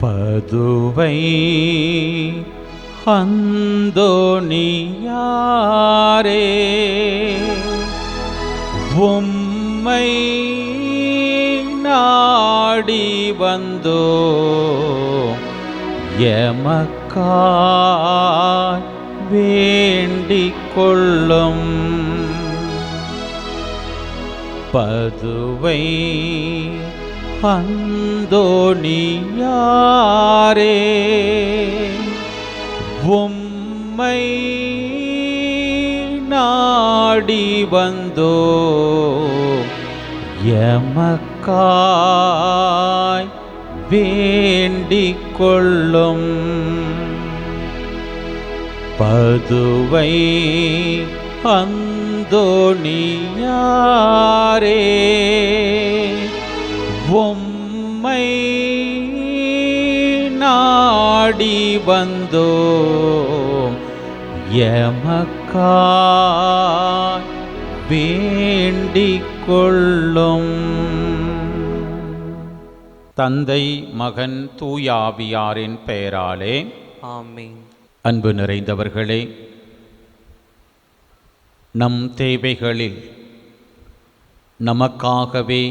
பதுவை அந்தோணியாரே, உம்மை நாடி வந்தோ எமக்காய் வேண்டிக் கொள்ளும். பதுவை அந்தோணியாரே, உம்மை நாடி வந்தோ எமக்காய் வேண்டிக் கொள்ளும். பதுவை அந்தோணியாரே, உம்மை நாடி வந்தோ எமக்காய் வேண்டிக் கொள்ளும். தந்தை, மகன், தூயாவியாரின் பெயராலே ஆமென். அன்பு நிறைந்தவர்களே, நம் தேவைகளில் நமக்காகவே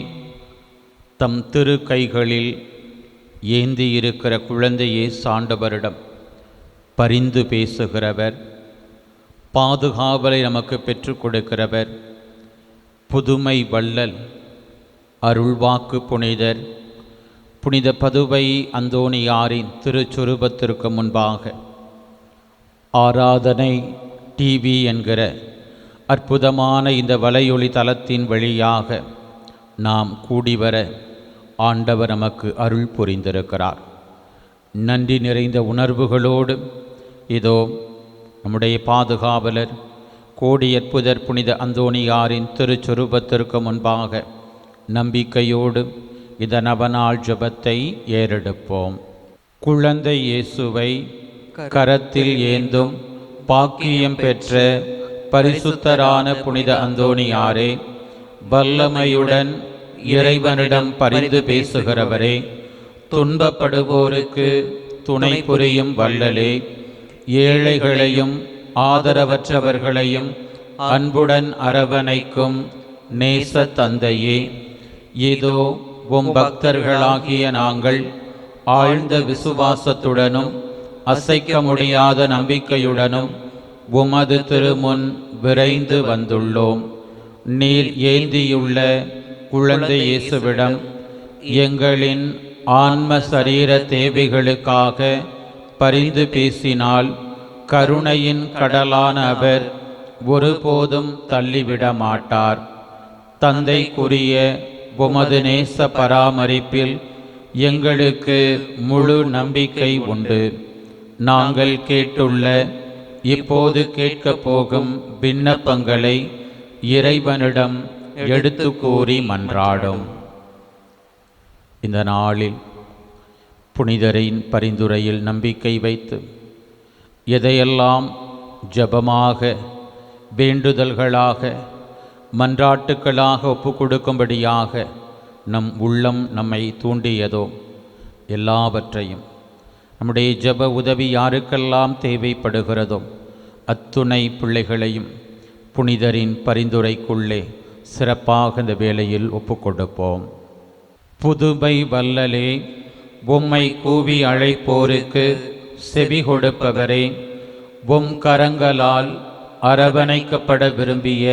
தம் திரு கைகளில் ஏந்தியிருக்கிற குழந்தையே ஆண்டவரிடம் பரிந்து பேசுகிறவர், பாதுகாவலை நமக்கு பெற்றுக் கொடுக்கிறவர், புதுமை வள்ளல், அருள்வாக்கு புனிதர் புனித பதுவை அந்தோணியாரின் திருச்சுரூபத்திற்கு முன்பாக ஆராதனை டிவி என்கிற அற்புதமான இந்த வலையொலி தளத்தின் வழியாக நாம் கூடிவர ஆண்டவர் நமக்கு அருள் புரிந்திருக்கிறார். நன்றி நிறைந்த உணர்வுகளோடு இதோ நம்முடைய பாதுகாவலர் கோடியற்புதர் புனித அந்தோணியாரின் திருச்சுரூபத்திற்கு முன்பாக நம்பிக்கையோடு இந்த நவநாள் ஜெபத்தை ஏறெடுப்போம். குழந்தை இயேசுவை கரத்தில் ஏந்தும் பாக்கியம் பெற்ற பரிசுத்தரான புனித அந்தோணியாரே, வல்லமையுடன் இறைவனிடம் பரிந்து பேசுகிறவரே, துன்பப்படுவோருக்கு துணை புரியும் வள்ளலே, ஏழைகளையும் ஆதரவற்றவர்களையும் அன்புடன் அரவணைக்கும் நேச தந்தையே, இதோ உம் பக்தர்களாகிய நாங்கள் ஆழ்ந்த விசுவாசத்துடனும் அசைக்க முடியாத நம்பிக்கையுடனும் உமது திருமுன் விரைந்து வந்துள்ளோம். நீர் ஏந்தியுள்ள குழந்தை இயேசுவிடம் எங்களின் ஆன்ம சரீர தேவைகளுக்காக பரிந்து பேசினால் கருணையின் கடலான அவர் ஒருபோதும் தள்ளிவிட மாட்டார். தந்தைக்குரிய உமது நேச பராமரிப்பில் எங்களுக்கு முழு நம்பிக்கை உண்டு. நாங்கள் கேட்டுள்ள இப்போது கேட்கப் போகும் விண்ணப்பங்களை இறைவனிடம் எடுத்து கூறி மன்றாடும். இந்த நாளில் புனிதரின் பரிந்துரையில் நம்பிக்கை வைத்து எதையெல்லாம் ஜெபமாக, வேண்டுதல்களாக, மன்றாட்டுக்களாக ஒப்பு கொடுக்கும்படியாக நம் உள்ளம் நம்மை தூண்டியதோ எல்லாவற்றையும், நம்முடைய ஜெப உதவி யாருக்கெல்லாம் தேவைப்படுகிறதோ அத்துணை பிள்ளைகளையும் புனிதரின் பரிந்துரைக்குள்ளே சிறப்பாக இந்த வேளையில் ஒப்பு கொடுப்போம். புதுமை வள்ளலே, உம்மை கூவி அழைப்போருக்கு செவி கொடுப்பவரே, உம் கரங்களால் அரவணைக்கப்பட விரும்பிய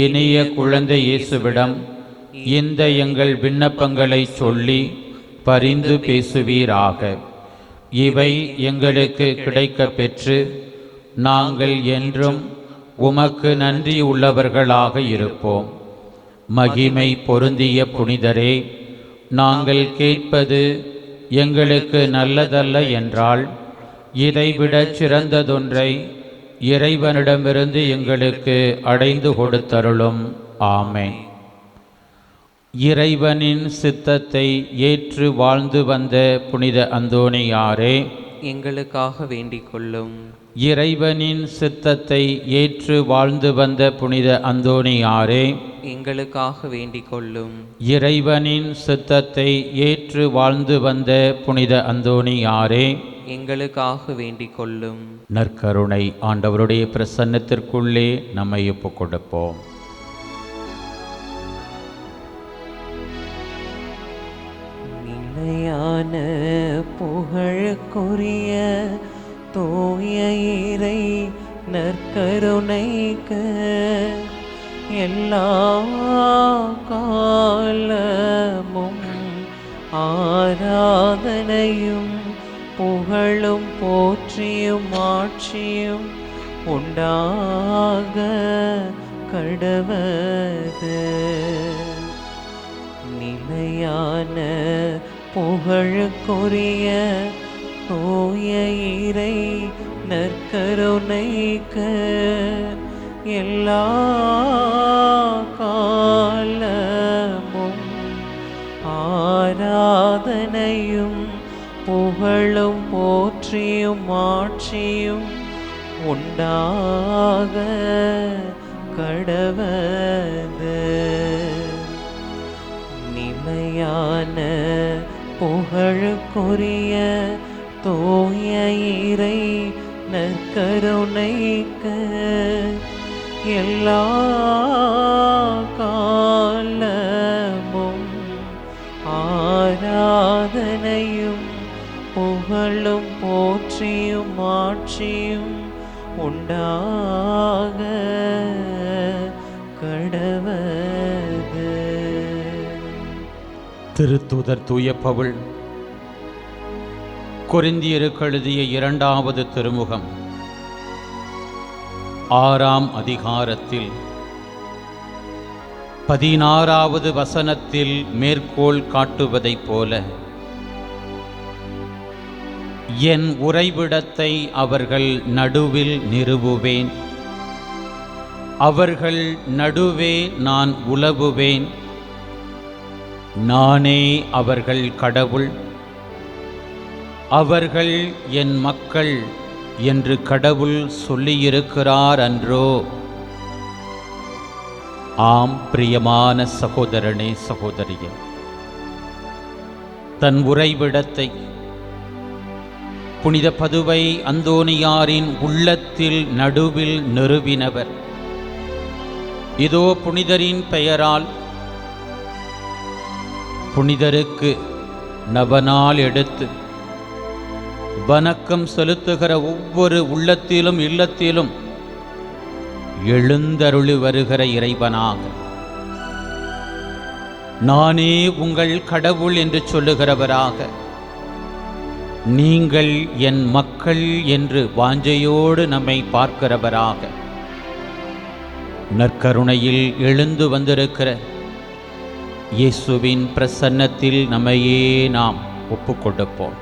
இனிய குழந்தை இயேசுவிடம் இந்த எங்கள் விண்ணப்பங்களை சொல்லி பரிந்து பேசுவீராக. இவை எங்களுக்கு கிடைக்க பெற்று நாங்கள் என்றும் உமக்கு நன்றி உள்ளவர்களாக இருப்போம். மகிமை பொருந்திய புனிதரே, நாங்கள் கேட்பது எங்களுக்கு நல்லதல்ல என்றால் இதைவிட சிறந்ததொன்றை இறைவனிடமிருந்து எங்களுக்கு அடைந்து கொடுத்தருளும். ஆமென். இறைவனின் சித்தத்தை ஏற்று வாழ்ந்து வந்த புனித அந்தோணியாரே, எங்களுக்காக வேண்டிக் கொள்ளும். இறைவனின் சித்தத்தை ஏற்று வாழ்ந்து வந்த புனித அந்தோணியாரே, எங்களுக்காக வேண்டிக் கொள்ளும். இறைவனின் சித்தத்தை ஏற்று வாழ்ந்து வந்த புனித அந்தோணியாரே, எங்களுக்காக வேண்டிக் கொள்ளும். நற்கருணை ஆண்டவருடைய பிரசன்னத்திற்குள்ளே நம்மை ஒப்புக் கொடுப்போம். நிலையான புகழுக்குரிய தூய இறை நற்கருணைக்கு எல்லா காலமும் ஆராதனையும் புகழும் போற்றியும் ஆட்சியும் உண்டாக கடவது. நிலையான புகழுக்குரிய தூய இறை நற்கருணைக்கு எல்லா காலமும் ஆராதனையும் புகழும் போற்றியும் ஆட்சியும் உண்டாக கடவது. நிலையான புகழுக்குரிய தூய இறை நற்கருணைக்கு எல்லா காலமும் ஆராதனையும் புகழும் போற்றியும் ஆட்சியும் உண்டாக கடவது. திருத்தூதர் தூய பவுல் கொரிந்தியருக்கு எழுதிய 2வது திருமுகம் 6ஆம் அதிகாரத்தில் 16வது வசனத்தில் மேற்கோள் காட்டுவதைப் போல, என் உறைவிடத்தை அவர்கள் நடுவில் நிறுவுவேன், அவர்கள் நடுவே நான் உலவுவேன், நானே அவர்கள் கடவுள், அவர்கள் என் மக்கள் என்று கடவுள் சொல்லியிருக்கிறார் அன்றோ? ஆம் பிரியமான சகோதரனே, சகோதரியே, தன் உறைவிடத்தை புனித பதுவை அந்தோணியாரின் உள்ளத்தில் நடுவில் நிறுவினவர். இதோ புனிதரின் பெயரால் புனிதருக்கு நவநாள் எடுத்து வணக்கம் செலுத்துகிற ஒவ்வொரு உள்ளத்திலும் இல்லத்திலும் எழுந்தருளி வருகிற இறைவனாக, நானே உங்கள் கடவுள் என்று சொல்லுகிறவராக, நீங்கள் என் மக்கள் என்று வாஞ்சையோடு நம்மை பார்க்கிறவராக, நற்கருணையில் எழுந்து வந்திருக்கிற இயேசுவின் பிரசன்னத்தில் நம்மையே நாம் ஒப்புக்கொடுப்போம்.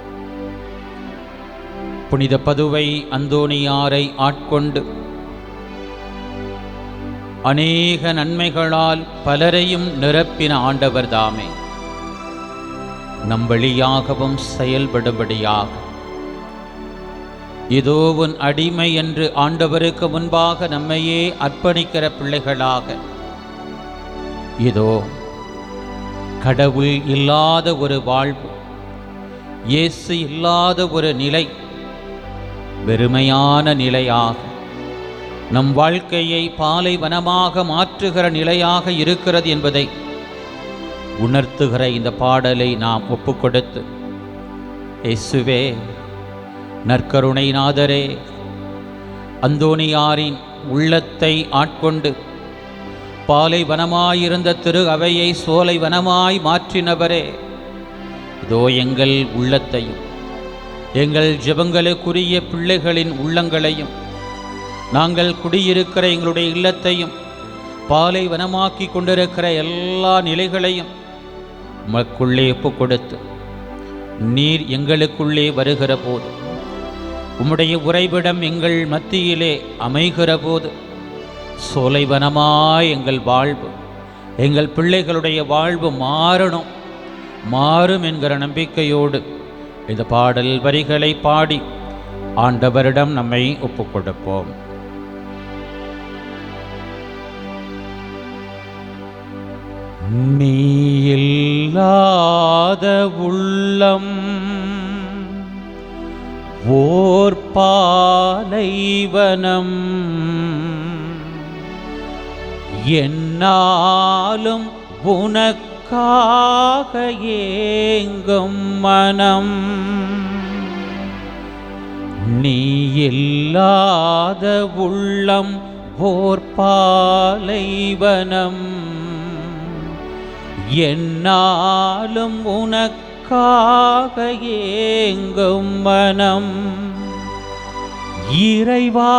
புனித பதுவை அந்தோணியாரை ஆட்கொண்டு அநேக நன்மைகளால் பலரையும் நிரப்பின ஆண்டவர் தாமே நம் வழியாகவும் செயல்படும்படியாக, இதோ உன் அடிமை என்று ஆண்டவருக்கு முன்பாக நம்மையே அர்ப்பணிக்கிற பிள்ளைகளாக, இதோ கடவுள் இல்லாத ஒரு வாழ்வு, இயேசு இல்லாத ஒரு நிலை, வெறுமையான நிலையாக, நம் வாழ்க்கையை பாலைவனமாக மாற்றுகிற நிலையாக இருக்கிறது என்பதை உணர்த்துகிற இந்த பாடலை நாம் ஒப்புக்கொடுத்து, இயேசுவே நற்கருணை நாதரே, அந்தோணியாரின் உள்ளத்தை ஆட்கொண்டு பாலைவனமாயிருந்த திரு அவையை சோலைவனமாய் மாற்றினவரே, இதோ எங்கள் உள்ளத்தையும் எங்கள் ஜெபங்களுக்குரிய பிள்ளைகளின் உள்ளங்களையும் நாங்கள் குடியிருக்கிற எங்களுடைய இல்லத்தையும் பாலைவனமாக்கி கொண்டிருக்கிற எல்லா நிலைகளையும் உமக்குள்ளே ஒப்புக்கொடுத்து, நீர் எங்களுக்குள்ளே வருகிற போது, உம்முடைய உறைவிடம் எங்கள் மத்தியிலே அமைகிற போது, சோலைவனமாய் எங்கள் வாழ்வு, எங்கள் பிள்ளைகளுடைய வாழ்வு மாறும் என்கிற நம்பிக்கையோடு இந்த பாடல் வரிகளை பாடி ஆண்டவரிடம் நம்மை ஒப்புக்கொடுப்போம். நீ இல்லாத உள்ளம் ஓர் பாலைவனம், என்னாலும் உனக்காக ஏங்கும் மனம். நீ இல்லாத உள்ளம் ஓர் பாலைவனம், என்னாலும் உனக்காக ஏங்கும் மனம். இறைவா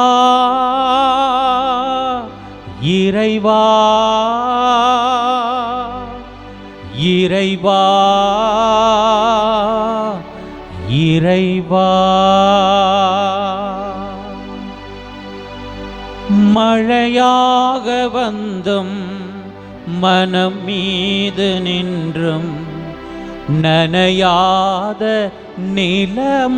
இறைவா இறைவா இறைவா, மழையாக வந்தும் மனம் மீது நின்றும் நனையாத நிலமாகினேன்.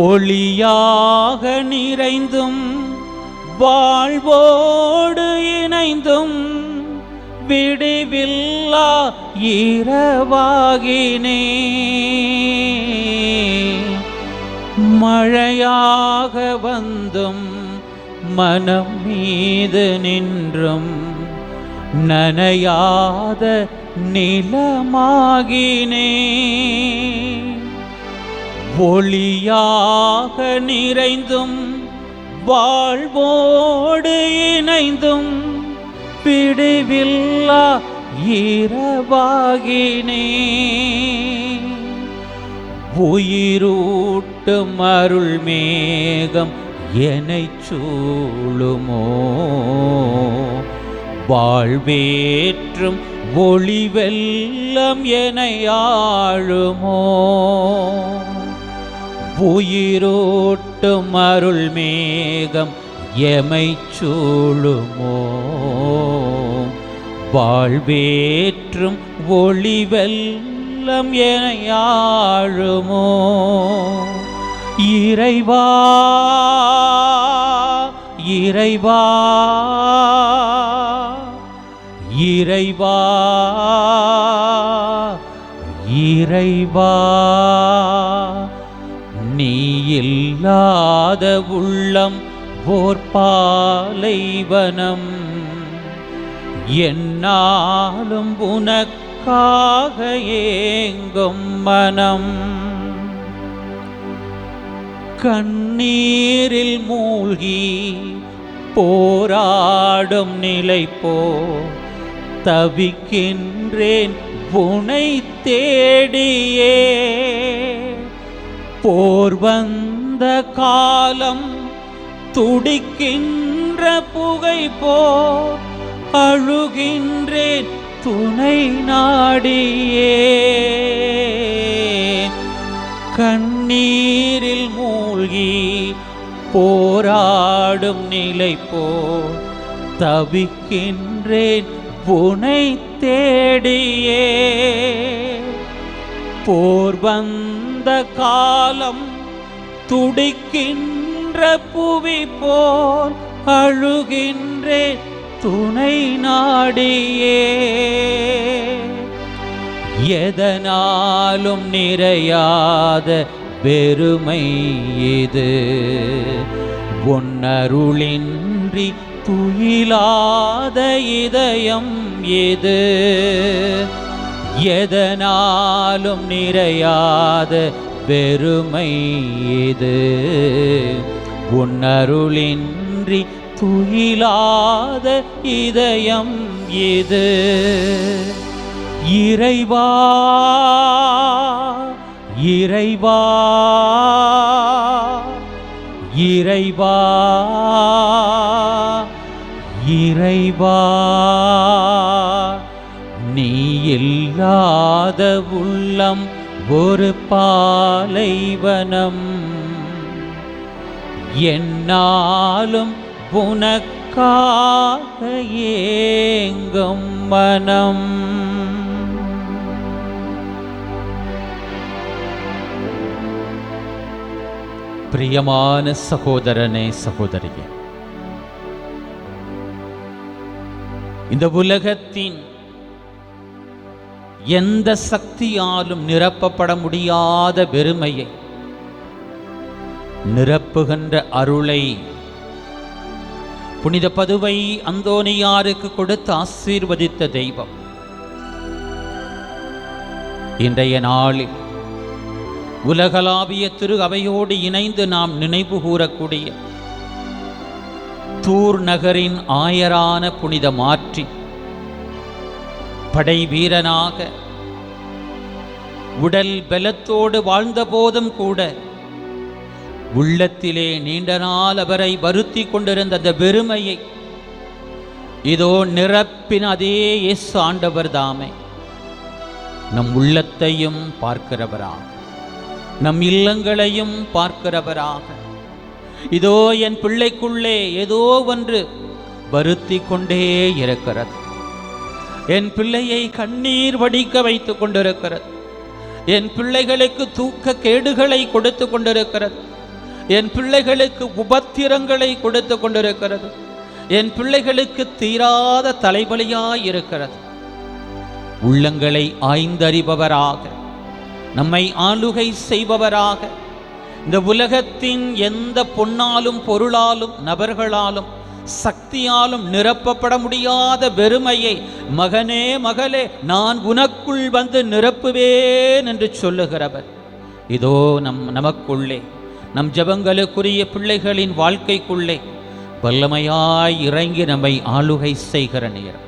ஒளியாக நிறைந்தும் வாழ்வோடு இணைந்தும் விடிவில்லா இரவாகினேன். மழையாக வந்தும் மனம் மீது நின்றும் நனையாத நிலமாகினேன். ஒளியாக நிறைந்தும் வாழ்வோடு இணைந்தும் விடிவில்லா இரவாகினேன். உயிரூட்டும் அருள் மேகம் என்னைச் சூழுமோ, வாழ்வேற்றும் ஒளி வெள்ளம் என்னை ஆழுமோ. உயிரோட்டும் அருள் மேகம் எமைச் சூழுமோ, வாழ்வேற்றும் ஒளி வெள்ளம் என்னை ஆழுமோ. இறைவா இறைவா இறைவா இறைவா, நீ இல்லாத உள்ளம் ஓர் பாலைவனம், என்னாலும் உனக்காக ஏங்கும் மனம். கண்ணீரில் மூழ்கி போராடும் நிலை போ தவிக்கின்றேன் உனை தேடியே. போர் வந்த காலம் துடிக்கின்ற புகை போ அழுகின்றேன் துணை நாடியே. கண்ணீரில் மூழ்கி போராடும் நிலை போ தவிக்கின்றேன் உனை தேடியே. போர் வந்த காலம் துடிக்கின்ற புவி போல் அழுகின்றேன் துணை நாடியே. எதனாலும் நிறையாத பெருமை இது, உன்னருளின்றி துயிலாத இதயம் இது. எதனாலும் நிறையாத பெருமை இது, உன்னருளின்றி துயிலாத இதயம் இது. இறைவா இறைவா இறைவா இறைவா, நீ இல்லாத உள்ளம் ஒரு பாலைவனம், என்னாலும் உனக்காக ஏங்கும் மனம். பிரியமான சகோதரனே, சகோதரியே, இந்த உலகத்தின் எந்த சக்தியாலும் நிரப்பப்பட முடியாத வெறுமையை நிரப்புகின்ற அருளை புனித பதுவை அந்தோனியாருக்கு கொடுத்து ஆசீர்வதித்த தெய்வம் இன்றைய நாளில் உலகளாவிய திரு அவையோடு இணைந்து நாம் நினைவு கூறக்கூடிய தூர் நகரின் ஆயரான புனித மாற்றி படை வீரனாக உடல் பலத்தோடு வாழ்ந்த போதும் கூட உள்ளத்திலே நீண்ட நாள் அவரை வருத்தி கொண்டிருந்த அந்த வெறுமையை இதோ நிரப்பின அதே இயேசு ஆண்டவர் தாமே நம் உள்ளத்தையும் பார்க்கிறவராக, நம் இல்லங்களையும் பார்க்கிறவராக, இதோ என் பிள்ளைக்குள்ளே ஏதோ ஒன்று வருத்தி கொண்டே இருக்கிறது, என் பிள்ளையை கண்ணீர் வடிக்க வைத்துக் கொண்டிருக்கிறது, என் பிள்ளைகளுக்கு தூக்க கேடுகளை கொடுத்து கொண்டிருக்கிறது, என் பிள்ளைகளுக்கு உபத்திரங்களை கொடுத்து கொண்டிருக்கிறது, என் பிள்ளைகளுக்கு தீராத தலைவலியாய் இருக்கிறது. உள்ளங்களை ஆய்ந்தறிபவராக, நம்மை ஆளுகை செய்பவராக, இந்த உலகத்தின் எந்த பொன்னாலும் பொருளாலும் நபர்களாலும் சக்தியாலும் நிரப்பப்பட முடியாத வெறுமையை மகனே மகளே நான் உனக்குள் வந்து நிரப்புவேன் என்று சொல்லுகிறவர் இதோ நமக்குள்ளே, நம் ஜெபங்களுக்குரிய பிள்ளைகளின் வாழ்க்கைக்குள்ளே வல்லமையாய் இறங்கி நம்மை ஆளுகை செய்கிற நேரம்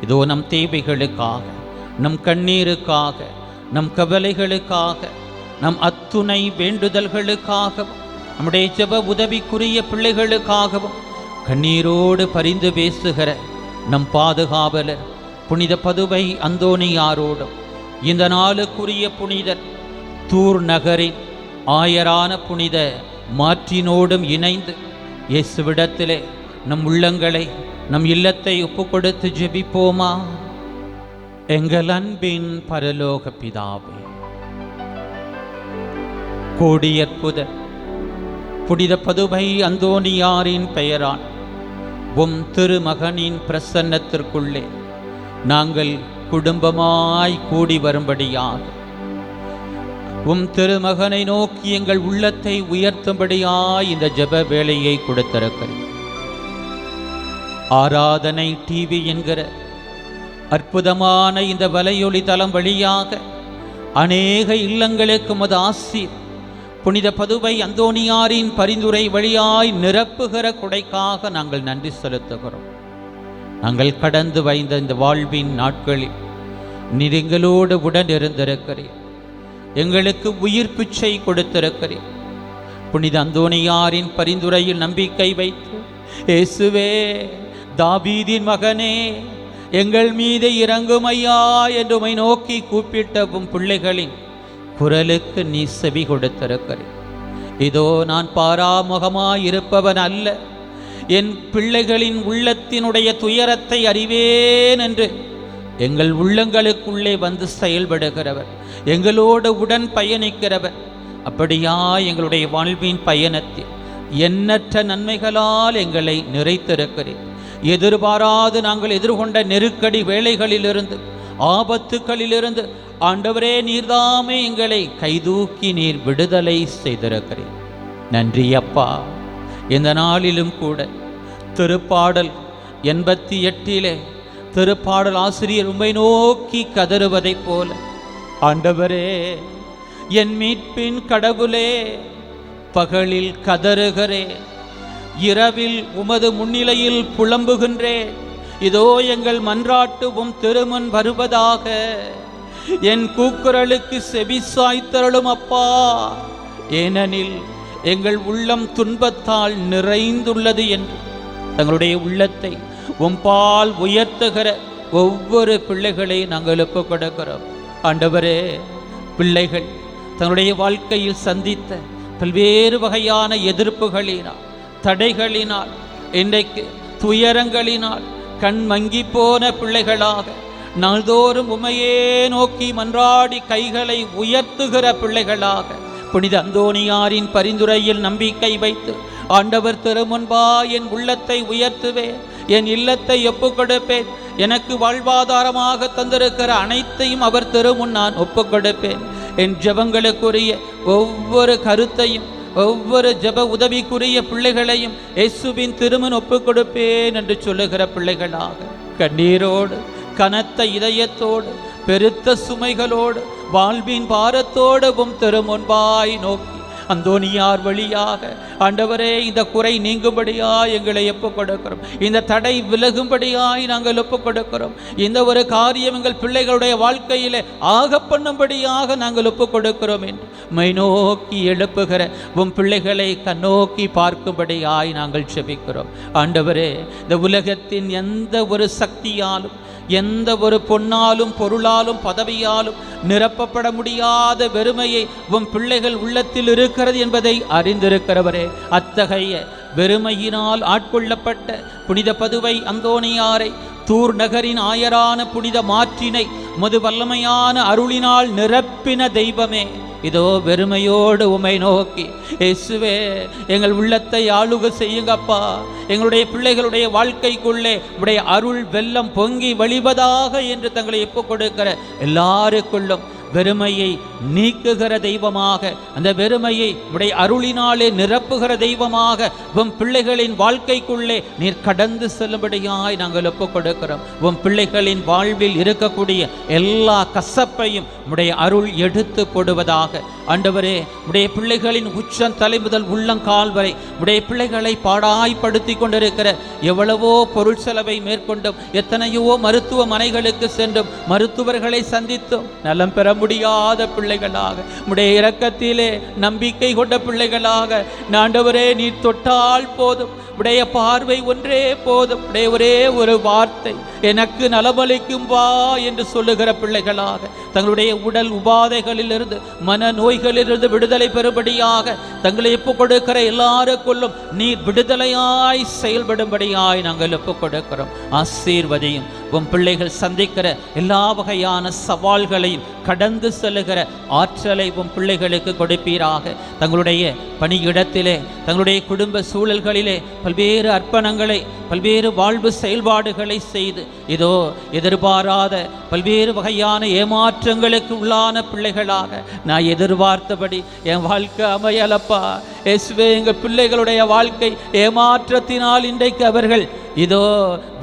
இதோ நம் தேவைகளுக்காக, நம் கண்ணீருக்காக, நம் கவலைகளுக்காக, நம் அத்துணை வேண்டுதல்களுக்காகவும், நம்முடைய ஜெப உதவிக்குரிய பிள்ளைகளுக்காகவும் கண்ணீரோடு பரிந்து பேசுகிற நம் பாதுகாவலர் புனித பதுவை அந்தோனியாரோடும் இந்த நாளுக்குரிய புனிதர் தூர் நகரின் ஆயரான புனித மாற்றினோடும் இணைந்து இயேசுவிடத்திலே நம் உள்ளங்களை, நம் இல்லத்தை ஒப்புக்கொடுத்து ஜெபிப்போமா? எங்கள் அன்பின் பரலோக பிதாவே, கோடியற்புதர் புனித பதுவை அந்தோனியாரின் பெயரால் உம் திருமகனின் பிரசன்னத்திற்குள்ளே நாங்கள் குடும்பமாய் கூடி வரும்படியாக உம் திருமகனை நோக்கி எங்கள் உள்ளத்தை உயர்த்தும்படியாய் இந்த ஜெப வேளையை கொடுத்திருக்கிறேன். ஆராதனை டிவி என்கிற அற்புதமான இந்த வலையொலி தளம் வழியாக அநேக இல்லங்களுக்கு மது ஆசீர் புனித பதுவை அந்தோனியாரின் பரிந்துரை வழியாய் நிரப்புகிற கொடைக்காக நாங்கள் நன்றி செலுத்துகிறோம். நாங்கள் கடந்து வைந்த இந்த வாழ்வின் நாட்களில் நீர் எங்களோடு உடன் இருந்திருக்கிறீர், எங்களுக்கு உயிர் பிச்சை கொடுத்திருக்கிறீர். புனித அந்தோனியாரின் பரிந்துரையில் நம்பிக்கை வைத்து, இயேசுவே தாவீதின் மகனே எங்கள் மீது இறங்குமையா என்று உம்மை நோக்கி கூப்பிட்டவும் பிள்ளைகளின் குரலுக்கு நீ செவி கொடுத்திருக்கிறேன். இதோ நான் பாராமுகமாயிருப்பவன் அல்ல, என் பிள்ளைகளின் உள்ளத்தினுடைய துயரத்தை அறிவேன் என்று எங்கள் உள்ளங்களுக்குள்ளே வந்து செயல்படுகிறவர், எங்களோடு உடன் பயணிக்கிறவர். அப்படியா எங்களுடைய வாழ்வின் பயணத்தில் எண்ணற்ற நன்மைகளால் எங்களை நிறைத்திருக்கிறேன். எதிர்பாராது நாங்கள் எதிர்கொண்ட நெருக்கடி வேளைகளிலிருந்து, ஆபத்துக்களிலிருந்து ஆண்டவரே நீர்தாமே எங்களை கைதூக்கி நீர் விடுதலை செய்திருக்கிறேன். நன்றி அப்பா. இந்த நாளிலும் கூட திருப்பாடல் 88 திருப்பாடல் ஆசிரியர் உம்மை நோக்கி கதறுவதைப் போல, ஆண்டவரே என் மீட்பின் கடவுளே பகலில் கதறுகிறேன், இரவில் உமது முன்னிலையில் புலம்புகின்றேன். இதோ எங்கள் மன்றாட்டு உம் திருமுன் வருவதாக, என் கூக்குரலுக்கு செவி சாய்த்தருளும் அப்பா. ஏனெனில் எங்கள் உள்ளம் துன்பத்தால் நிறைந்துள்ளது என்று தங்களுடைய உள்ளத்தை உம்பால் உயர்த்துகிற ஒவ்வொரு பிள்ளைகளை நாங்கள் ஒப்புக் கொடுக்கிறோம். ஆண்டவரே, பிள்ளைகள் தங்களுடைய வாழ்க்கையில் சந்தித்த பல்வேறு வகையான எதிர்ப்புகளினால், தடைகளினால், இன்றைக்கு துயரங்களினால் கண் மங்கி போன பிள்ளைகளாக நாள்தோறும் உமையே நோக்கி மன்றாடி கைகளை உயர்த்துகிற பிள்ளைகளாக புனித அந்தோணியாரின் பரிந்துரையில் நம்பிக்கை வைத்து ஆண்டவர் திருமுன்பா என் உள்ளத்தை உயர்த்துவேன், என் இல்லத்தை ஒப்புக்கொடுப்பேன். எனக்கு வாழ்வாதாரமாக தந்திருக்கிற அனைத்தையும் அவர் திருமுன் நான் ஒப்புக்கொடுப்பேன். என் ஜெபங்களுக்குரிய ஒவ்வொரு கருத்தையும் ஒவ்வொரு ஜெப உதவிக்குரிய பிள்ளைகளையும் இயேசுவின் திருமுன் ஒப்புக்கொடுப்பேன் என்று சொல்லுகிற பிள்ளைகளாக கண்ணீரோடு கனத்த இதயத்தோடு பெருத்த சுமைகளோடு வாழ்வின் பாரத்தோடு திருமுன்பாய் நோக்கி அந்தோணியார் வழியாக ஆண்டவரே இந்த குறை நீங்கும்படியாய் எங்களை ஒப்புக் கொடுக்கிறோம், இந்த தடை விலகும்படியாய் நாங்கள் ஒப்புக் கொடுக்கிறோம், இந்த ஒரு காரியம் எங்கள் பிள்ளைகளுடைய வாழ்க்கையிலே ஆக பண்ணும்படியாக நாங்கள் ஒப்புக் கொடுக்கிறோம் என்று மை நோக்கி எழுப்புகிற பிள்ளைகளை கண்ணோக்கி பார்க்கும்படியாய் நாங்கள் ஜெபிக்கிறோம். ஆண்டவரே, இந்த உலகத்தின் எந்த ஒரு சக்தியாலும் எந்த ஒரு பொன்னாலும் பொருளாலும் பதவியாலும் நிரப்பப்பட முடியாத வெறுமையை பிள்ளைகள் உள்ளத்தில் இருக்கிறது என்பதை அறிந்திருக்கிறவரே, அத்தகைய வெறுமையினால் ஆட்கொள்ளப்பட்ட புனித பதுவை அந்தோணியாரை தூர் நகரின் ஆயரான புனித மாற்றினை மது வல்லமையான அருளினால் நிரப்பின தெய்வமே, இதோ வெறுமையோடு உமை நோக்கி இயேசுவே எங்கள் உள்ளத்தை ஆளுக செய்யுங்கப்பா, எங்களுடைய பிள்ளைகளுடைய வாழ்க்கைக்குள்ளே உடைய அருள் வெள்ளம் பொங்கி வழிவதாக என்று தங்களை ஒப்புக் கொடுக்கிற எல்லாருக்குள்ளும் வெறுமையை நீக்குகிற தெய்வமாக, அந்த வெறுமையை உடைய அருளினாலே நிரப்புகிற தெய்வமாக பிள்ளைகளின் வாழ்க்கைக்குள்ளே நீர் கடந்து செல்லும்படியாய் நாங்கள் ஒப்புக் கொடுக்கிறோம். பிள்ளைகளின் வாழ்வில் இருக்கக்கூடிய எல்லா கசப்பையும் உடைய அருள் எடுத்து போடுவதாக. ஆண்டவரே, உடைய பிள்ளைகளின் உச்சம் தலை முதல் உள்ளங்கால் வரை உடைய பிள்ளைகளை பாடாய்படுத்தி கொண்டிருக்கிற எவ்வளவோ பொருள் செலவை மேற்கொண்டும் எத்தனையோ மருத்துவமனைகளுக்கு சென்றும் மருத்துவர்களை சந்தித்தும் நலம் பெற முடியாத பிள்ளைகளாக உடைய இரக்கத்திலே நம்பிக்கை கொண்ட பிள்ளைகளாக ஆண்டவரே நீர் தொட்டால் போதும், உடைய பார்வை ஒன்றே போதும், உடைய ஒரே ஒரு வார்த்தை எனக்கு நலமளிக்கும் வா என்று சொல்லுகிற பிள்ளைகளாக தங்களுடைய உடல் உபாதைகளிலிருந்து மன நோய்களிலிருந்து விடுதலை பெறும்படியாக தங்களை ஒப்புக் கொடுக்கிற எல்லாருக்குள்ளும் நீ விடுதலையாய் செயல்படும்படியாய் நாங்கள் ஒப்புக் கொடுக்கிறோம். ஆசீர்வதியும் பிள்ளைகள் சந்திக்கிற எல்லா வகையான சவால்களையும் கடந்து செல்லுகிற ஆற்றலை பிள்ளைகளுக்கு கொடுப்பீராக. தங்களுடைய பணியிடத்திலே தங்களுடைய குடும்ப சூழல்களிலே பல்வேறு அர்ப்பணங்களை பல்வேறு வாழ்வு செயல்பாடுகளை செய்து இதோ எதிர்பாராத பல்வேறு வகையான ஏமாற்றங்களுக்கு உள்ளான பிள்ளைகளாக நான் எதிர்பார்த்தபடி என் வாழ்க்கை அமையலப்பா இயேசுவே, எங்கள் பிள்ளைகளுடைய வாழ்க்கை ஏமாற்றத்தினால் இன்றைக்கு அவர்கள் இதோ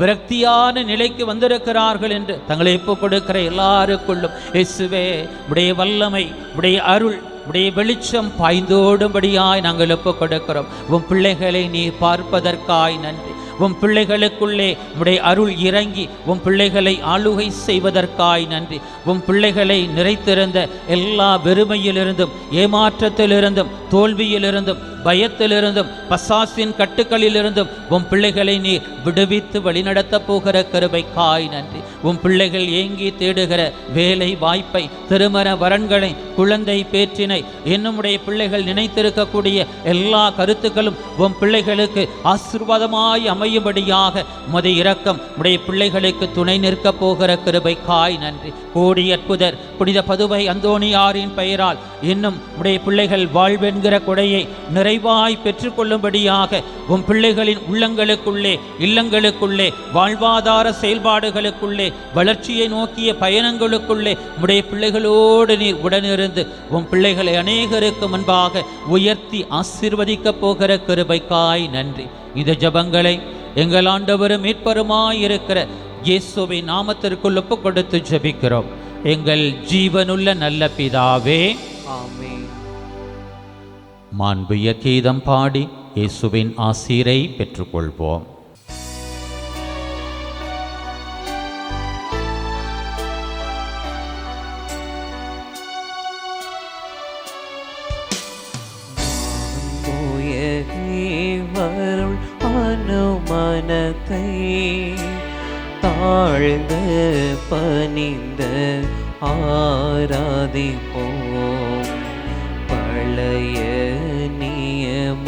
விரக்தியான நிலைக்கு வந்திருக்கிறார்கள் என்று தங்களை ஒப்புக் கொடுக்கிற எல்லாருக்குள்ளும் இயேசுவே உடைய வல்லமை உடைய அருள் உடைய வெளிச்சம் பாய்ந்தோடும்படியாய் நாங்கள் ஒப்புக் கொடுக்கிறோம். பிள்ளைகளை நீ பார்ப்பதற்காய் நன்றி. பிள்ளைகளுக்குள்ளே உடைய அருள் இறங்கி பிள்ளைகளை ஆளுகை செய்வதற்காய் நன்றி. பிள்ளைகளை நிறைத்திருந்த எல்லா வெறுமையிலிருந்தும் ஏமாற்றத்திலிருந்தும் தோல்வியிலிருந்தும் பயத்திலிருந்தும் பசாசின் கட்டுக்களிலிருந்தும் பிள்ளைகளை நீ விடுவித்து வழிநடத்த போகிற கிருபைக்காய் நன்றி. பிள்ளைகள் ஏங்கி தேடுகிற வேலை வாய்ப்பை, திருமண வரன்களை, குழந்தை பேற்றினை, என்னுடைய பிள்ளைகள் நினைத்திருக்கக்கூடிய எல்லா கருத்துக்களும் பிள்ளைகளுக்கு ஆசீர்வாதமாய் அமையும்படியாக உமது இரக்கம் உடைய பிள்ளைகளுக்கு துணை நிற்க போகிற கிருபைக்காய் நன்றி. கோடி அற்புதர் புனித பதுவை அந்தோணியாரின் பெயரால் இன்னும் உடைய பிள்ளைகள் வாழ்வென்கிற கொடையை நிறைவாய் பெற்றுக்கொள்ளும்படியாக பிள்ளைகளின் உள்ளங்களுக்குள்ளே இல்லங்களுக்குள்ளே வாழ்வாதார செயல்பாடுகளுக்குள்ளே வளர்ச்சியை நோக்கிய பயணங்களுக்குள்ளே உடைய பிள்ளைகளோடு நீர் உடனிருந்து பிள்ளைகளை அநேகருக்கு முன்பாக உயர்த்தி ஆசீர்வதிக்க போகிற கிருபைக்காய் நன்றி. இந்த ஜபங்களை எங்கள் ஆண்டவரும் மீட்பருமாயிருக்கிற இயேசுவின் நாமத்திற்குள் ஒப்புக் கொடுத்து ஜெபிக்கிறோம். எங்கள் ஜீவனுள்ள நல்ல பிதாவே, ஆமென். மாண்புய கீதம் பாடி இயேசுவின் ஆசீரை பெற்றுக்கொள்வோம். வருள் அனுமனத்தை தாழ்ந்து பணிந்து ஆராதிப்போம். பழைய நியம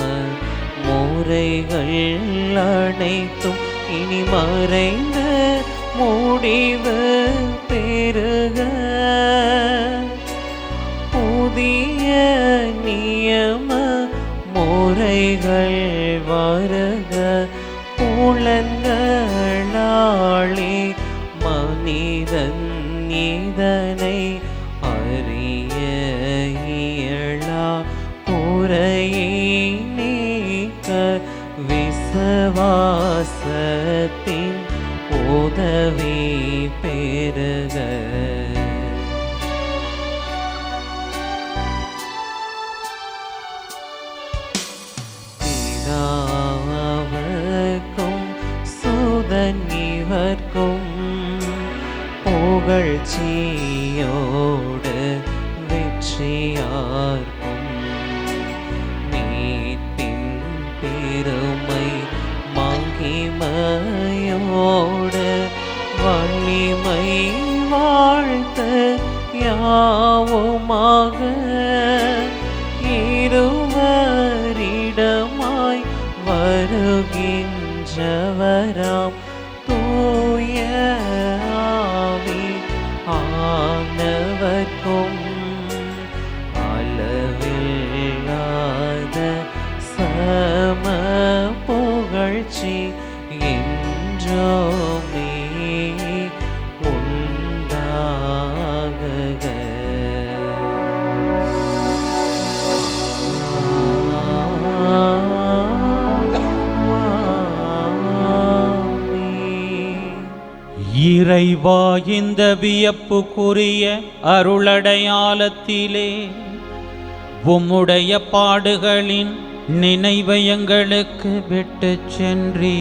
முறைகள் அனைத்தும் இனி மறைந்த முடிவு பெறுக. புதிய குறைகள் வருக புலன்களாலே மனிதன் இதனை அறிய இயலா குறையை நீக்க விசுவாசத்தின் உதவி பெறுக. பிதாவுக்கும் சுதன் இவர்க்கும் புகழ்ச்சியோடு வெற்றியார்க்கும் மீட்பின் பெருமை மகிமையோடு வலிமை வாழ்த்து யாவுமாக இருவரிடமாய் வருகின்றவராம் தூய ஆவி ஆனவர்க்கும் அளவில்லாத சம புகழ்ச்சி என்றோமே உண்டாகுக. இறைவா, இந்த வியப்புக்குரிய அருளடையாளத்திலே உம்முடைய பாடுகளின் நினைவை எங்களுக்கு விட்டு சென்றீ.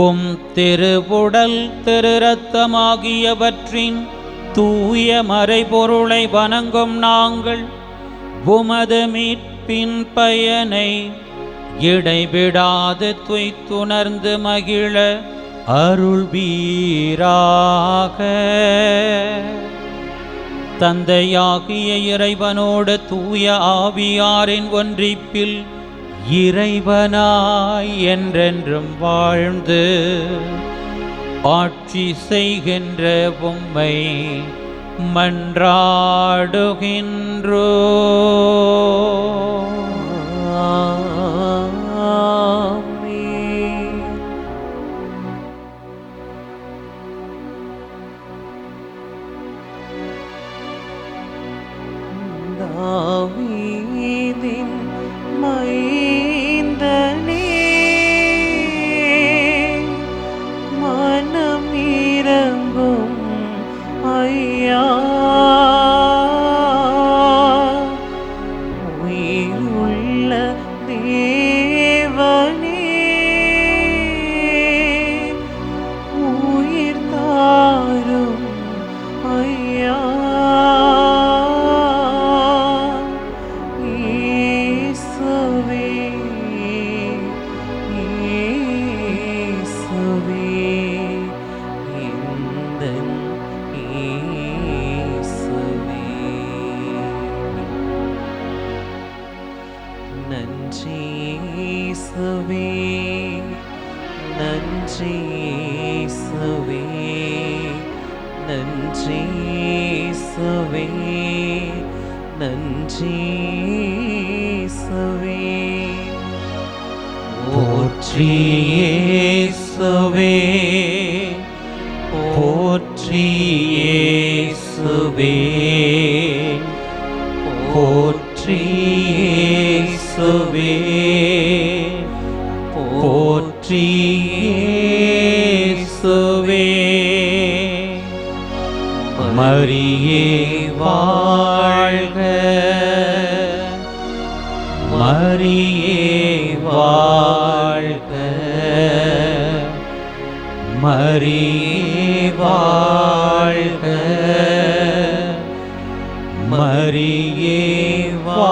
உம் திருவுடல் திரு இரத்தமாகியவற்றின் தூய மறைபொருளை வணங்கும் நாங்கள் உமது மீட்பின் பயனை இடைவிடாது துய்த்துணர்ந்து மகிழ அருள்வீராக. தந்தையாகிய இறைவனோடு தூய ஆவியாரின் ஒன்றிப்பில் இறைவனாய் என்றென்றும் வாழ்ந்து ஆட்சி செய்கின்ற உம்மை மன்றாடுகின்றோ. தாவீதின் மைந்தனே, மனம் இரங்கும் ஐயா, உயிருள்ள தேவனே, உயிர் தாரும் ஐயா, நன்றி இயேசுவே, நன்றி இயேசுவே, நன்றி இயேசுவே, நன்றி இயேசுவே. போற்றி இயேசுவே, போற்றி இயேசுவே, போற்றி இயேசுவே, போற்றி இயேசுவே. மரியே வாழ்க, மரியே வாழ்க, மரியே வாழ்க, மரியே வாழ்க.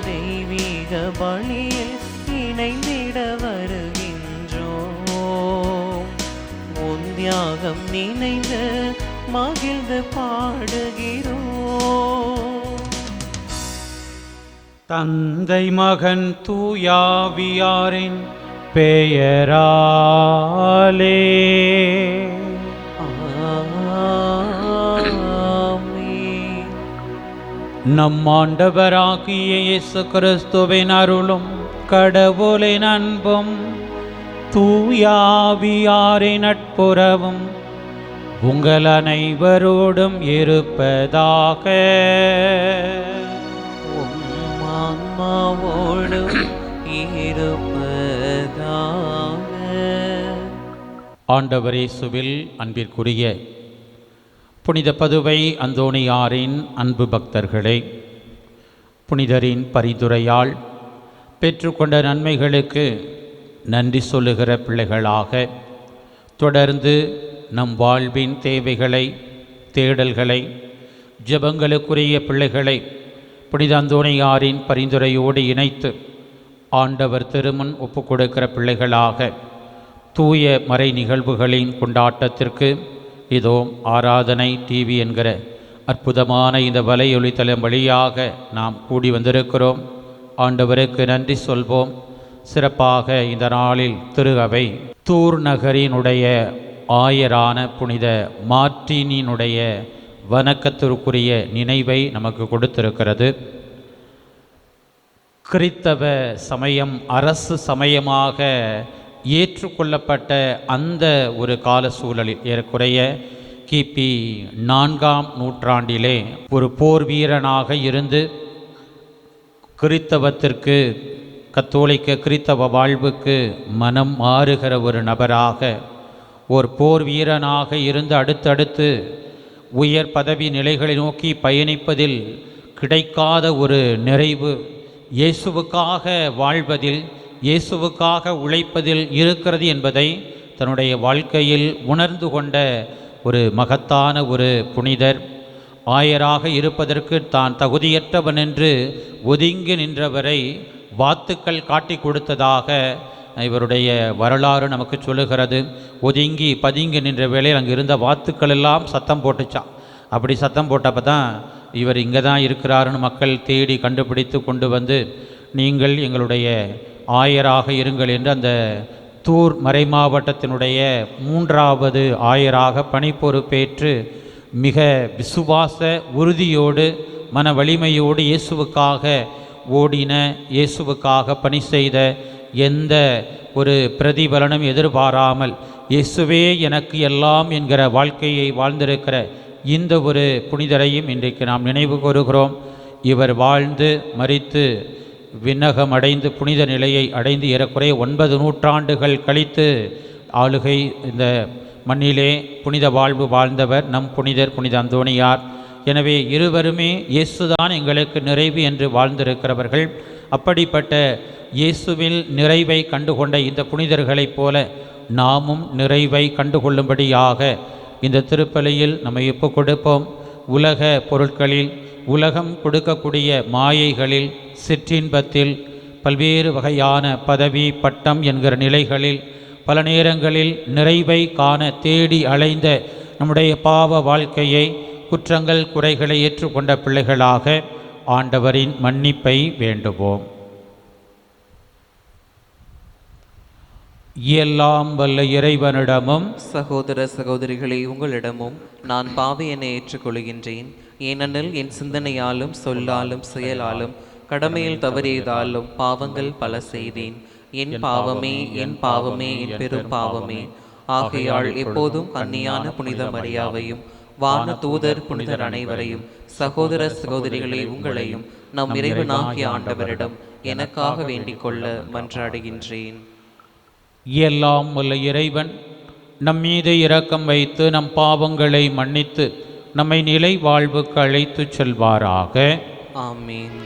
தெய்வீக பலியில் இணைந்திட வருகின்றோம். உன் தியாகம் நினைந்து மகிழ்ந்து பாடுகிறோம். தந்தை மகன் தூயாவியாரின் பெயராலே. ஆமென். நம் ஆண்டவராகிய இயேசு கிறிஸ்துவின் அருளும் கடவுளின் அன்பும் தூயாவியாரின் நட்புறவும் உங்கள் அனைவரோடும் இருப்பதாக. உம் ஆன்மாவோடும் இருப்பதாக. ஆண்டவர் இயேசுவில் அன்பிற்குரிய புனித பதுவை அந்தோணியாரின் அன்பு பக்தர்களே, புனிதரின் பரிந்துரையால் பெற்றுக்கொண்ட நன்மைகளுக்கு நன்றி சொல்லுகிற பிள்ளைகளாக தொடர்ந்து நம் வாழ்வின் தேவைகளை, தேடல்களை, ஜெபங்களுக்குரிய பிள்ளைகளை புனித அந்தோணியாரின் பரிந்துரையோடு இணைத்து ஆண்டவர் திருமுன் ஒப்புக்கொடுக்கிற பிள்ளைகளாக தூய மறை நிகழ்வுகளின் கொண்டாட்டத்திற்கு இதோ ஆராதனை டிவி என்கிற அற்புதமான இந்த வலையொலித்தளம் வழியாக நாம் கூடி வந்திருக்கிறோம். ஆண்டவருக்கு நன்றி சொல்வோம். சிறப்பாக இந்த நாளில் திரு அவை தூர் நகரினுடைய ஆயரான புனித மார்ட்டினினுடைய வணக்கத்திற்குரிய நினைவை நமக்கு கொடுத்திருக்கிறது. கிறித்தவ சமயம் அரசு சமயமாக ஏற்றுக்கொள்ளப்பட்ட அந்த ஒரு கால சூழலில் ஏறக்குறைய கிபி 4ஆம் நூற்றாண்டிலே ஒரு போர் வீரனாக இருந்து கிறித்தவத்திற்கு, கத்தோலிக்க கிறித்தவ வாழ்வுக்கு மனம் மாறுகிற ஒரு நபராக, ஒரு போர் வீரனாக இருந்து அடுத்தடுத்து உயர் பதவி நிலைகளை நோக்கி பயணிப்பதில் கிடைக்காத ஒரு நிறைவு இயேசுவுக்காக வாழ்வதில், இயேசுவுக்காக உழைப்பதில் இருக்கிறது என்பதை தன்னுடைய வாழ்க்கையில் உணர்ந்து கொண்ட ஒரு மகத்தான ஒரு புனிதர். ஆயராக இருப்பதற்கு தான் தகுதியற்றவன் என்று ஒதுங்கி நின்றவரை வாத்துக்கள் காட்டி கொடுத்ததாக இவருடைய வரலாறு நமக்கு சொல்லுகிறது. ஒதுங்கி பதுங்கி நின்ற வேளையில் அங்கே இருந்த வாத்துக்கள் எல்லாம் சத்தம் போட்டுச்சான். அப்படி சத்தம் போட்டப்போ தான் இவர் இங்கே தான் இருக்கிறாருன்னு மக்கள் தேடி கண்டுபிடித்து கொண்டு வந்து, நீங்கள் எங்களுடைய ஆயராக இருங்கள் என்று அந்த தூர் மறை மாவட்டத்தினுடைய 3வது ஆயராக பணி பொறுப்பேற்று மிக விசுவாச உறுதியோடு மன வலிமையோடு இயேசுவுக்காக ஓடின, இயேசுவுக்காக பணி செய்த, எந்த ஒரு பிரதிபலனும் எதிர்பாராமல் இயேசுவே எனக்கு எல்லாம் என்கிற வாழ்க்கையை வாழ்ந்திருக்கிற இந்த ஒரு புனிதரையும் இன்றைக்கு நாம் நினைவு கூறுகிறோம். இவர் வாழ்ந்து மரித்து விண்ணகம் அடைந்து புனித நிலையை அடைந்து ஏறக்குறைய 9 நூற்றாண்டுகள் கழித்து ஆளுகை இந்த மண்ணிலே புனித வாழ்வு வாழ்ந்தவர் நம் புனிதர் புனித அந்தோணியார். எனவே இருவருமே இயேசுதான் எங்களுக்கு நிறைவு என்று வாழ்ந்திருக்கிறவர்கள். அப்படிப்பட்ட இயேசுவில் நிறைவை கண்டுகொண்ட இந்த புனிதர்களைப் போல நாமும் நிறைவை கண்டுகொள்ளும்படியாக இந்த திருப்பலியில் நம்ம ஒப்புக் கொடுப்போம். உலக பொருட்களில், உலகம் கொடுக்கக்கூடிய மாயைகளில், சிற்றின்பத்தில், பல்வேறு வகையான பதவி பட்டம் என்கிற நிலைகளில் பல நேரங்களில் நிறைவை காண தேடி அலைந்த நம்முடைய பாவ வாழ்க்கையை, குற்றங்கள் குறைகளை ஏற்றுக்கொண்ட பிள்ளைகளாக ஆண்டவரின் மன்னிப்பை வேண்டுவோம். எல்லாம் வல்ல இறைவனிடமும் சகோதர சகோதரிகளே, உங்களிடமும் நான் பாவியனை ஏற்றுக்கொள்கின்றேன். ஏனெனில் என் சிந்தனையாலும் சொல்லாலும் செயலாலும் கடமையில் தவறியதாலும் பாவங்கள் பல செய்தேன். என் பாவமே, என் பாவமே, என் பெரும் பாவமே. ஆகையால் எப்போதும் கன்னியான புனித மரியாவையும் வான தூதர் புனிதர் அனைவரையும், சகோதர சகோதரிகளே உங்களையும் நம் இறைவனாகிய ஆண்டவரிடம் எனக்காக வேண்டிக் கொள்ள மன்றாடுகின்றேன். எல்லாம் வல்ல இறைவன் நம் மீது இரக்கம் வைத்து நம் பாவங்களை மன்னித்து நம்மை நிலை வாழ்வுக்கு அழைத்து செல்வாராக. ஆமீன்.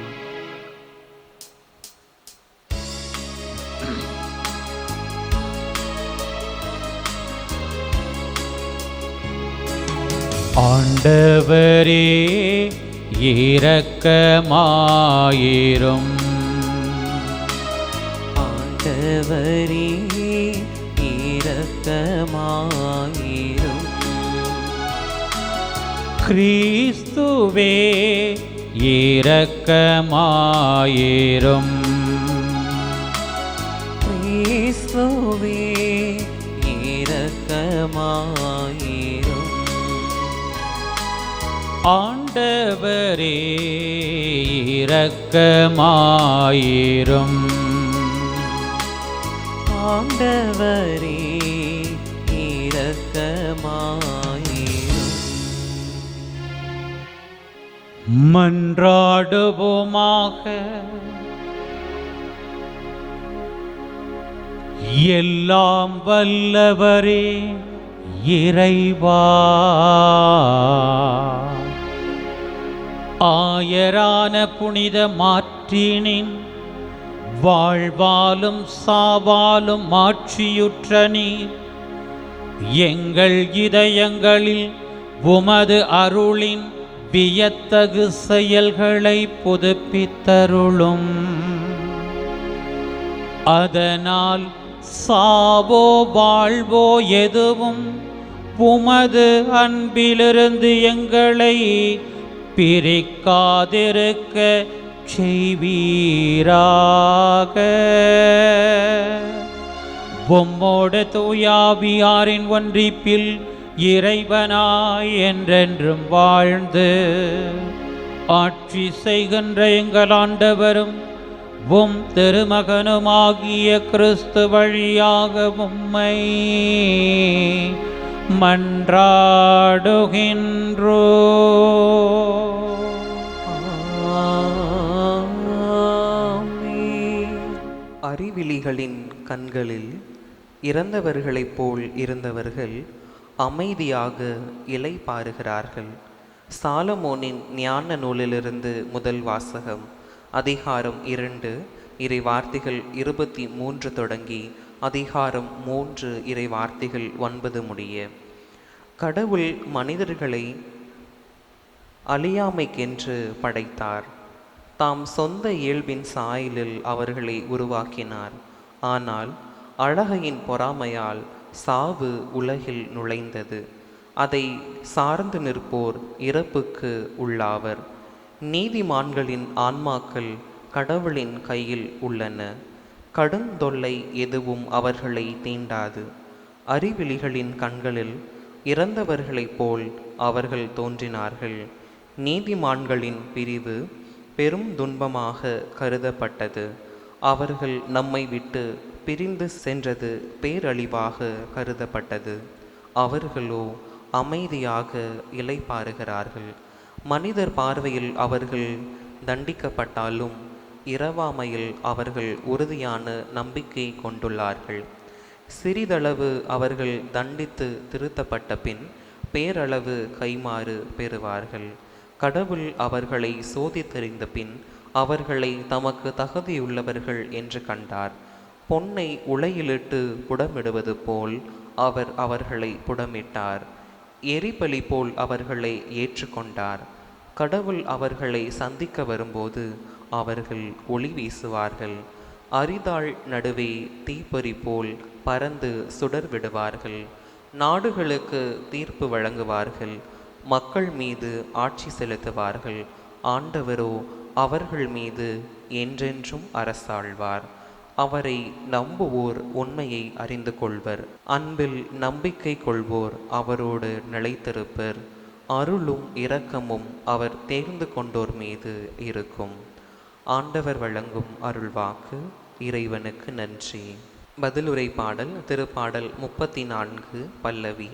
ஆண்டவரே இரக்கமாயிரும். ஆண்டவரே இரக்கமாயிரும். கிறிஸ்துவே இரக்கமாயிரும். கிறிஸ்துவே இயேசுவே இரக்கமாயிரும். ஆண்டவரே இரக்கமாயிரும். ஆண்டவரே இரக்கமாயிரும். மன்றாடுவோமாக. எல்லாம் வல்லவரே இறைவா, ஆயரான புனித மார்ட்டினின் வாழ்வாலும் சாவாலும் மாட்சியுற்ற நீர் எங்கள் இதயங்களில் உமது அருளின் வியத்தகு செயல்களை புதுப்பித்தருளும். அதனால் சாவோ வாழ்வோ எதுவும் உமது அன்பிலிருந்து எங்களை பிரிக்காதிருக்க செய்வீராக. உம்மோடு தூயாவியாரின் ஒன்றிப்பில் இறைவனாய் என்றென்றும் வாழ்ந்து ஆட்சி செய்கின்ற எங்கள் ஆண்டவரும் உம் திருமகனுமாகிய கிறிஸ்து வழியாக உம்மை மன்றாடுகின்றோ. அறிவிலிகளின் கண்களில் இறந்தவர்களைப் போல் இருந்தவர்கள் அமைதியாக இளைப்பாறுகிறார்கள். சாலமோனின் ஞான நூலிலிருந்து முதல் வாசகம். அதிகாரம் 2 இறை வார்த்தைகள் 23 தொடங்கி அதிகாரம் 3 இறை வார்த்தைகள் 9 முடிய. கடவுள் மனிதர்களை அழியாமைக்கென்று படைத்தார். தாம் சொந்த இயல்பின் சாயலில் அவர்களை உருவாக்கினார். ஆனால் அழகையின் பொறாமையால் சாவு உலகில் நுழைந்தது. அதை சார்ந்து நிற்போர் இறப்புக்கு உள்ளாவர். நீதிமான்களின் ஆன்மாக்கள் கடவுளின் கையில் உள்ளன. கடுந்தொல்லை எதுவும் அவர்களை தீண்டாது. அறிவிலிகளின் கண்களில் இறந்தவர்களைப் போல் அவர்கள் தோன்றினார்கள். நீதிமான்களின் பிரிவு பெரும் துன்பமாக கருதப்பட்டது. அவர்கள் நம்மை விட்டு பிரிந்து சென்றது பேரழிவாக கருதப்பட்டது. அவர்களோ அமைதியாக இளைப்பாறுகிறார்கள். மனிதர் பார்வையில் அவர்கள் தண்டிக்கப்பட்டாலும் இரவாமையில் அவர்கள் உறுதியான நம்பிக்கை கொண்டுள்ளார்கள். சிறிதளவு அவர்கள் தண்டித்து திருத்தப்பட்ட பின் பேரளவு கைமாறு பெறுவார்கள். கடவுள் அவர்களை சோதித்தறிந்த பின் அவர்களை தமக்கு தகுதியுள்ளவர்கள் என்று கண்டார். பொன்னை உலையிலிட்டு புடமிடுவது போல் அவர் அவர்களை புடமிட்டார். எரிபலி போல் அவர்களை ஏற்றுக்கொண்டார். கடவுள் அவர்களை சந்திக்க வரும்போது அவர்கள் ஒளி வீசுவார்கள். அரிதாள் நடுவே தீப்பொறி போல் பறந்து சுடர் விடுவார்கள். நாடுகளுக்கு தீர்ப்பு வழங்குவார்கள். மக்கள் மீது ஆட்சி செலுத்துவார்கள். ஆண்டவரோ அவர்கள் மீது என்றென்றும் அரசாழ்வார். அவரை நம்புவோர் உண்மையை அறிந்து கொள்வர். அன்பில் நம்பிக்கை கொள்வோர் அவரோடு நிலைத்திருப்பர். அருளும் இரக்கமும் அவர் தேர்ந்து கொண்டோர் மீது இருக்கும். ஆண்டவர் வழங்கும் அருள்வாக்கு. இறைவனுக்கு நன்றி. பதிலுரை பாடல். திருப்பாடல் 34 பல்லவி.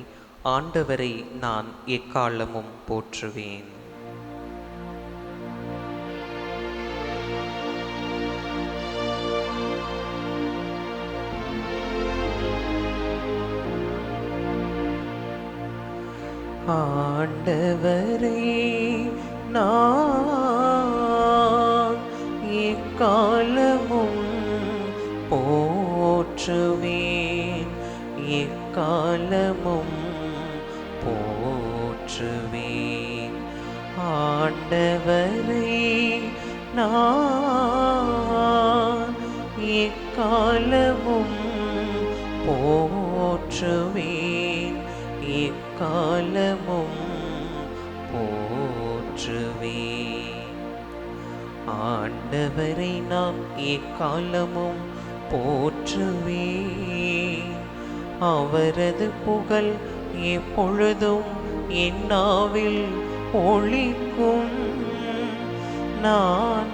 ஆண்டவரை நான் எக்காலமும் போற்றுவேன். ஆண்டவரே நான் எக்காலமும் போற்றுவேன். எக்காலமும் போற்றுவேன். ஆண்டவரே நான் எக்காலமும் போற்றுவேன். எக்காலமும் போற்றுவேன். ஆண்டவரை நாம் எக்காலமும் போற்றுவேன். அவரது புகழ் எப்பொழுதும் என் நாவில் ஒலிக்கும். நான்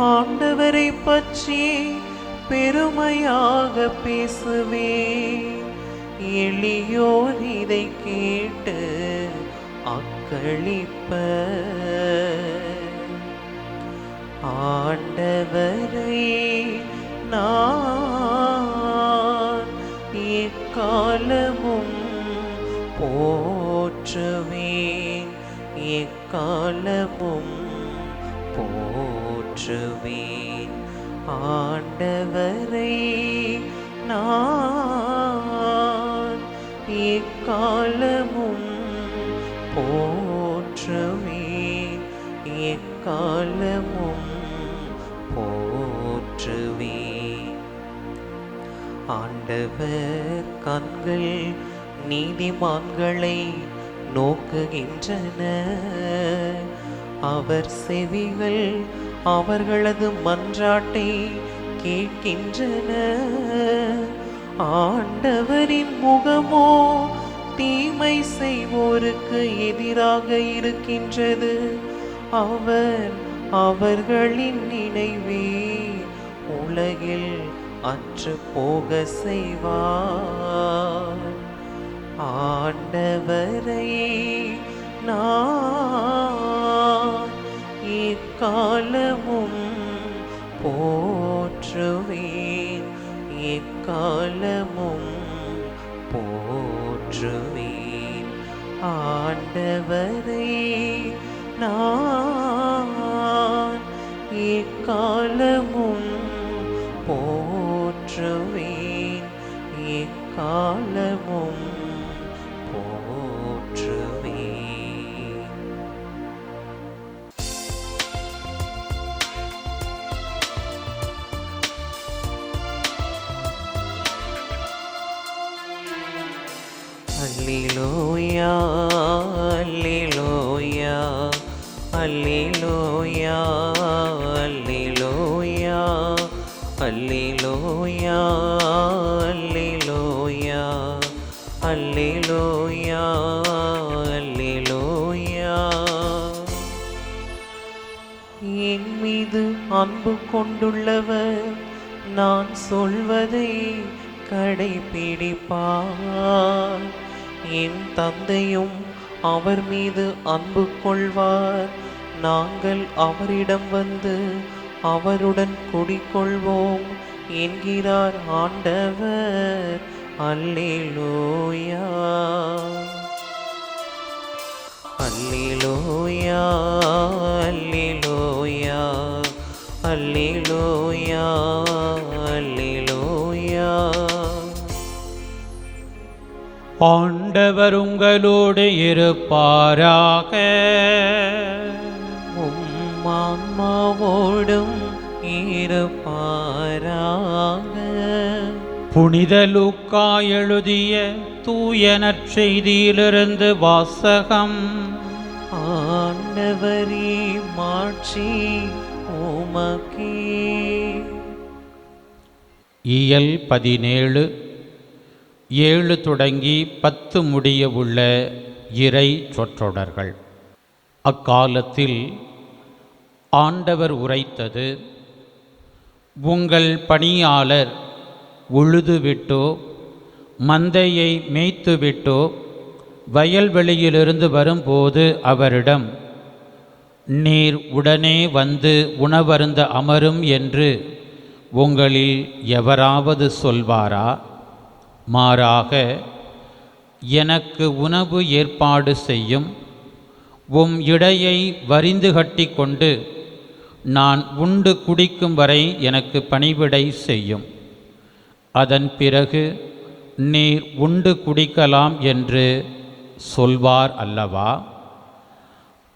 ஆண்டவரை பற்றி பெருமையாக பேசுவேன். எளியோர் இதை கேட்டு அக்களிப்பர். ஆண்டவரை நான் எக்காலமும் போற்றுவேன், எக்காலமும் போற்றுவேன். ஆண்டவரை நான் எக்காலமும் போற்றுவேன், எக்காலமும் போற்றுவேன். ஆண்டவர் கண்கள் நீதிமான்களை நோக்குகின்றன. அவர் செவிகள் அவர்களது மன்றாட்டை கேட்கின்றன. ஆண்டவரின் முகமோ தீமை செய்வோருக்கு எதிராக இருக்கின்றது. அவர் அவர்களின் நினைவே உலகில் அற்று போக செய்வார். ஆண்டவரை நான் எக்காலமும் போற்றுவேன், எக்காலமும் போற்றுவேன். ஆண்டவரை நான் எக்காலமும் போற்றுவேன், எக்காலமும் போற்றுவேன். அல்லேலூயா, அல்லேலூயா, அல்லேலூயா, அல்லேலூயா, அல்லேலூயா, அல்லேலூயா, அல்லேலூயா, அல்லேலூயா. என் மீது அன்பு கொண்டுள்ளவர் நான் சொல்வதை கடைபிடிப்பார். என் தந்தையும் அவர் மீது அன்பு கொள்வார். நாங்கள் அவரிடம் வந்து அவருடன் குடிகொள்வோம் என்கிறார் ஆண்டவர். அல்லேலூயா, அல்லேலூயா, அல்லேலூயா, அல்லேலூயா, அல்லேலூயா. ஆண்டவர் உங்களோடு இருப்பாராக. உம் ஆன்மாவோடும் இருப்பாராக. புனித லூக்கா எழுதிய தூய நற்செய்தியிலிருந்து வாசகம். ஆண்டவரே மாட்சி உமக்கே. இயல் 17 7 தொடங்கி 10 முடிய உள்ள இறை சொற்றொடர்கள். அக்காலத்தில் ஆண்டவர் உரைத்தது: உங்கள் பணியாளர் உழுதுவிட்டோ மந்தையை மேய்த்துவிட்டோ வயல்வெளியிலிருந்து வரும்போது அவரிடம், நீர் உடனே வந்து உணவருந்த அமரும் என்று உங்களில் எவராவது சொல்வாரா? மாறாக, எனக்கு உணவு ஏற்பாடு செய்யும், உம் இடையை வரிந்து கட்டி கொண்டு நான் உண்டு குடிக்கும் வரை எனக்கு பணிவிடை செய்யும். அதன் பிறகு நீர் உண்டு குடிக்கலாம் என்று சொல்வார் அல்லவா?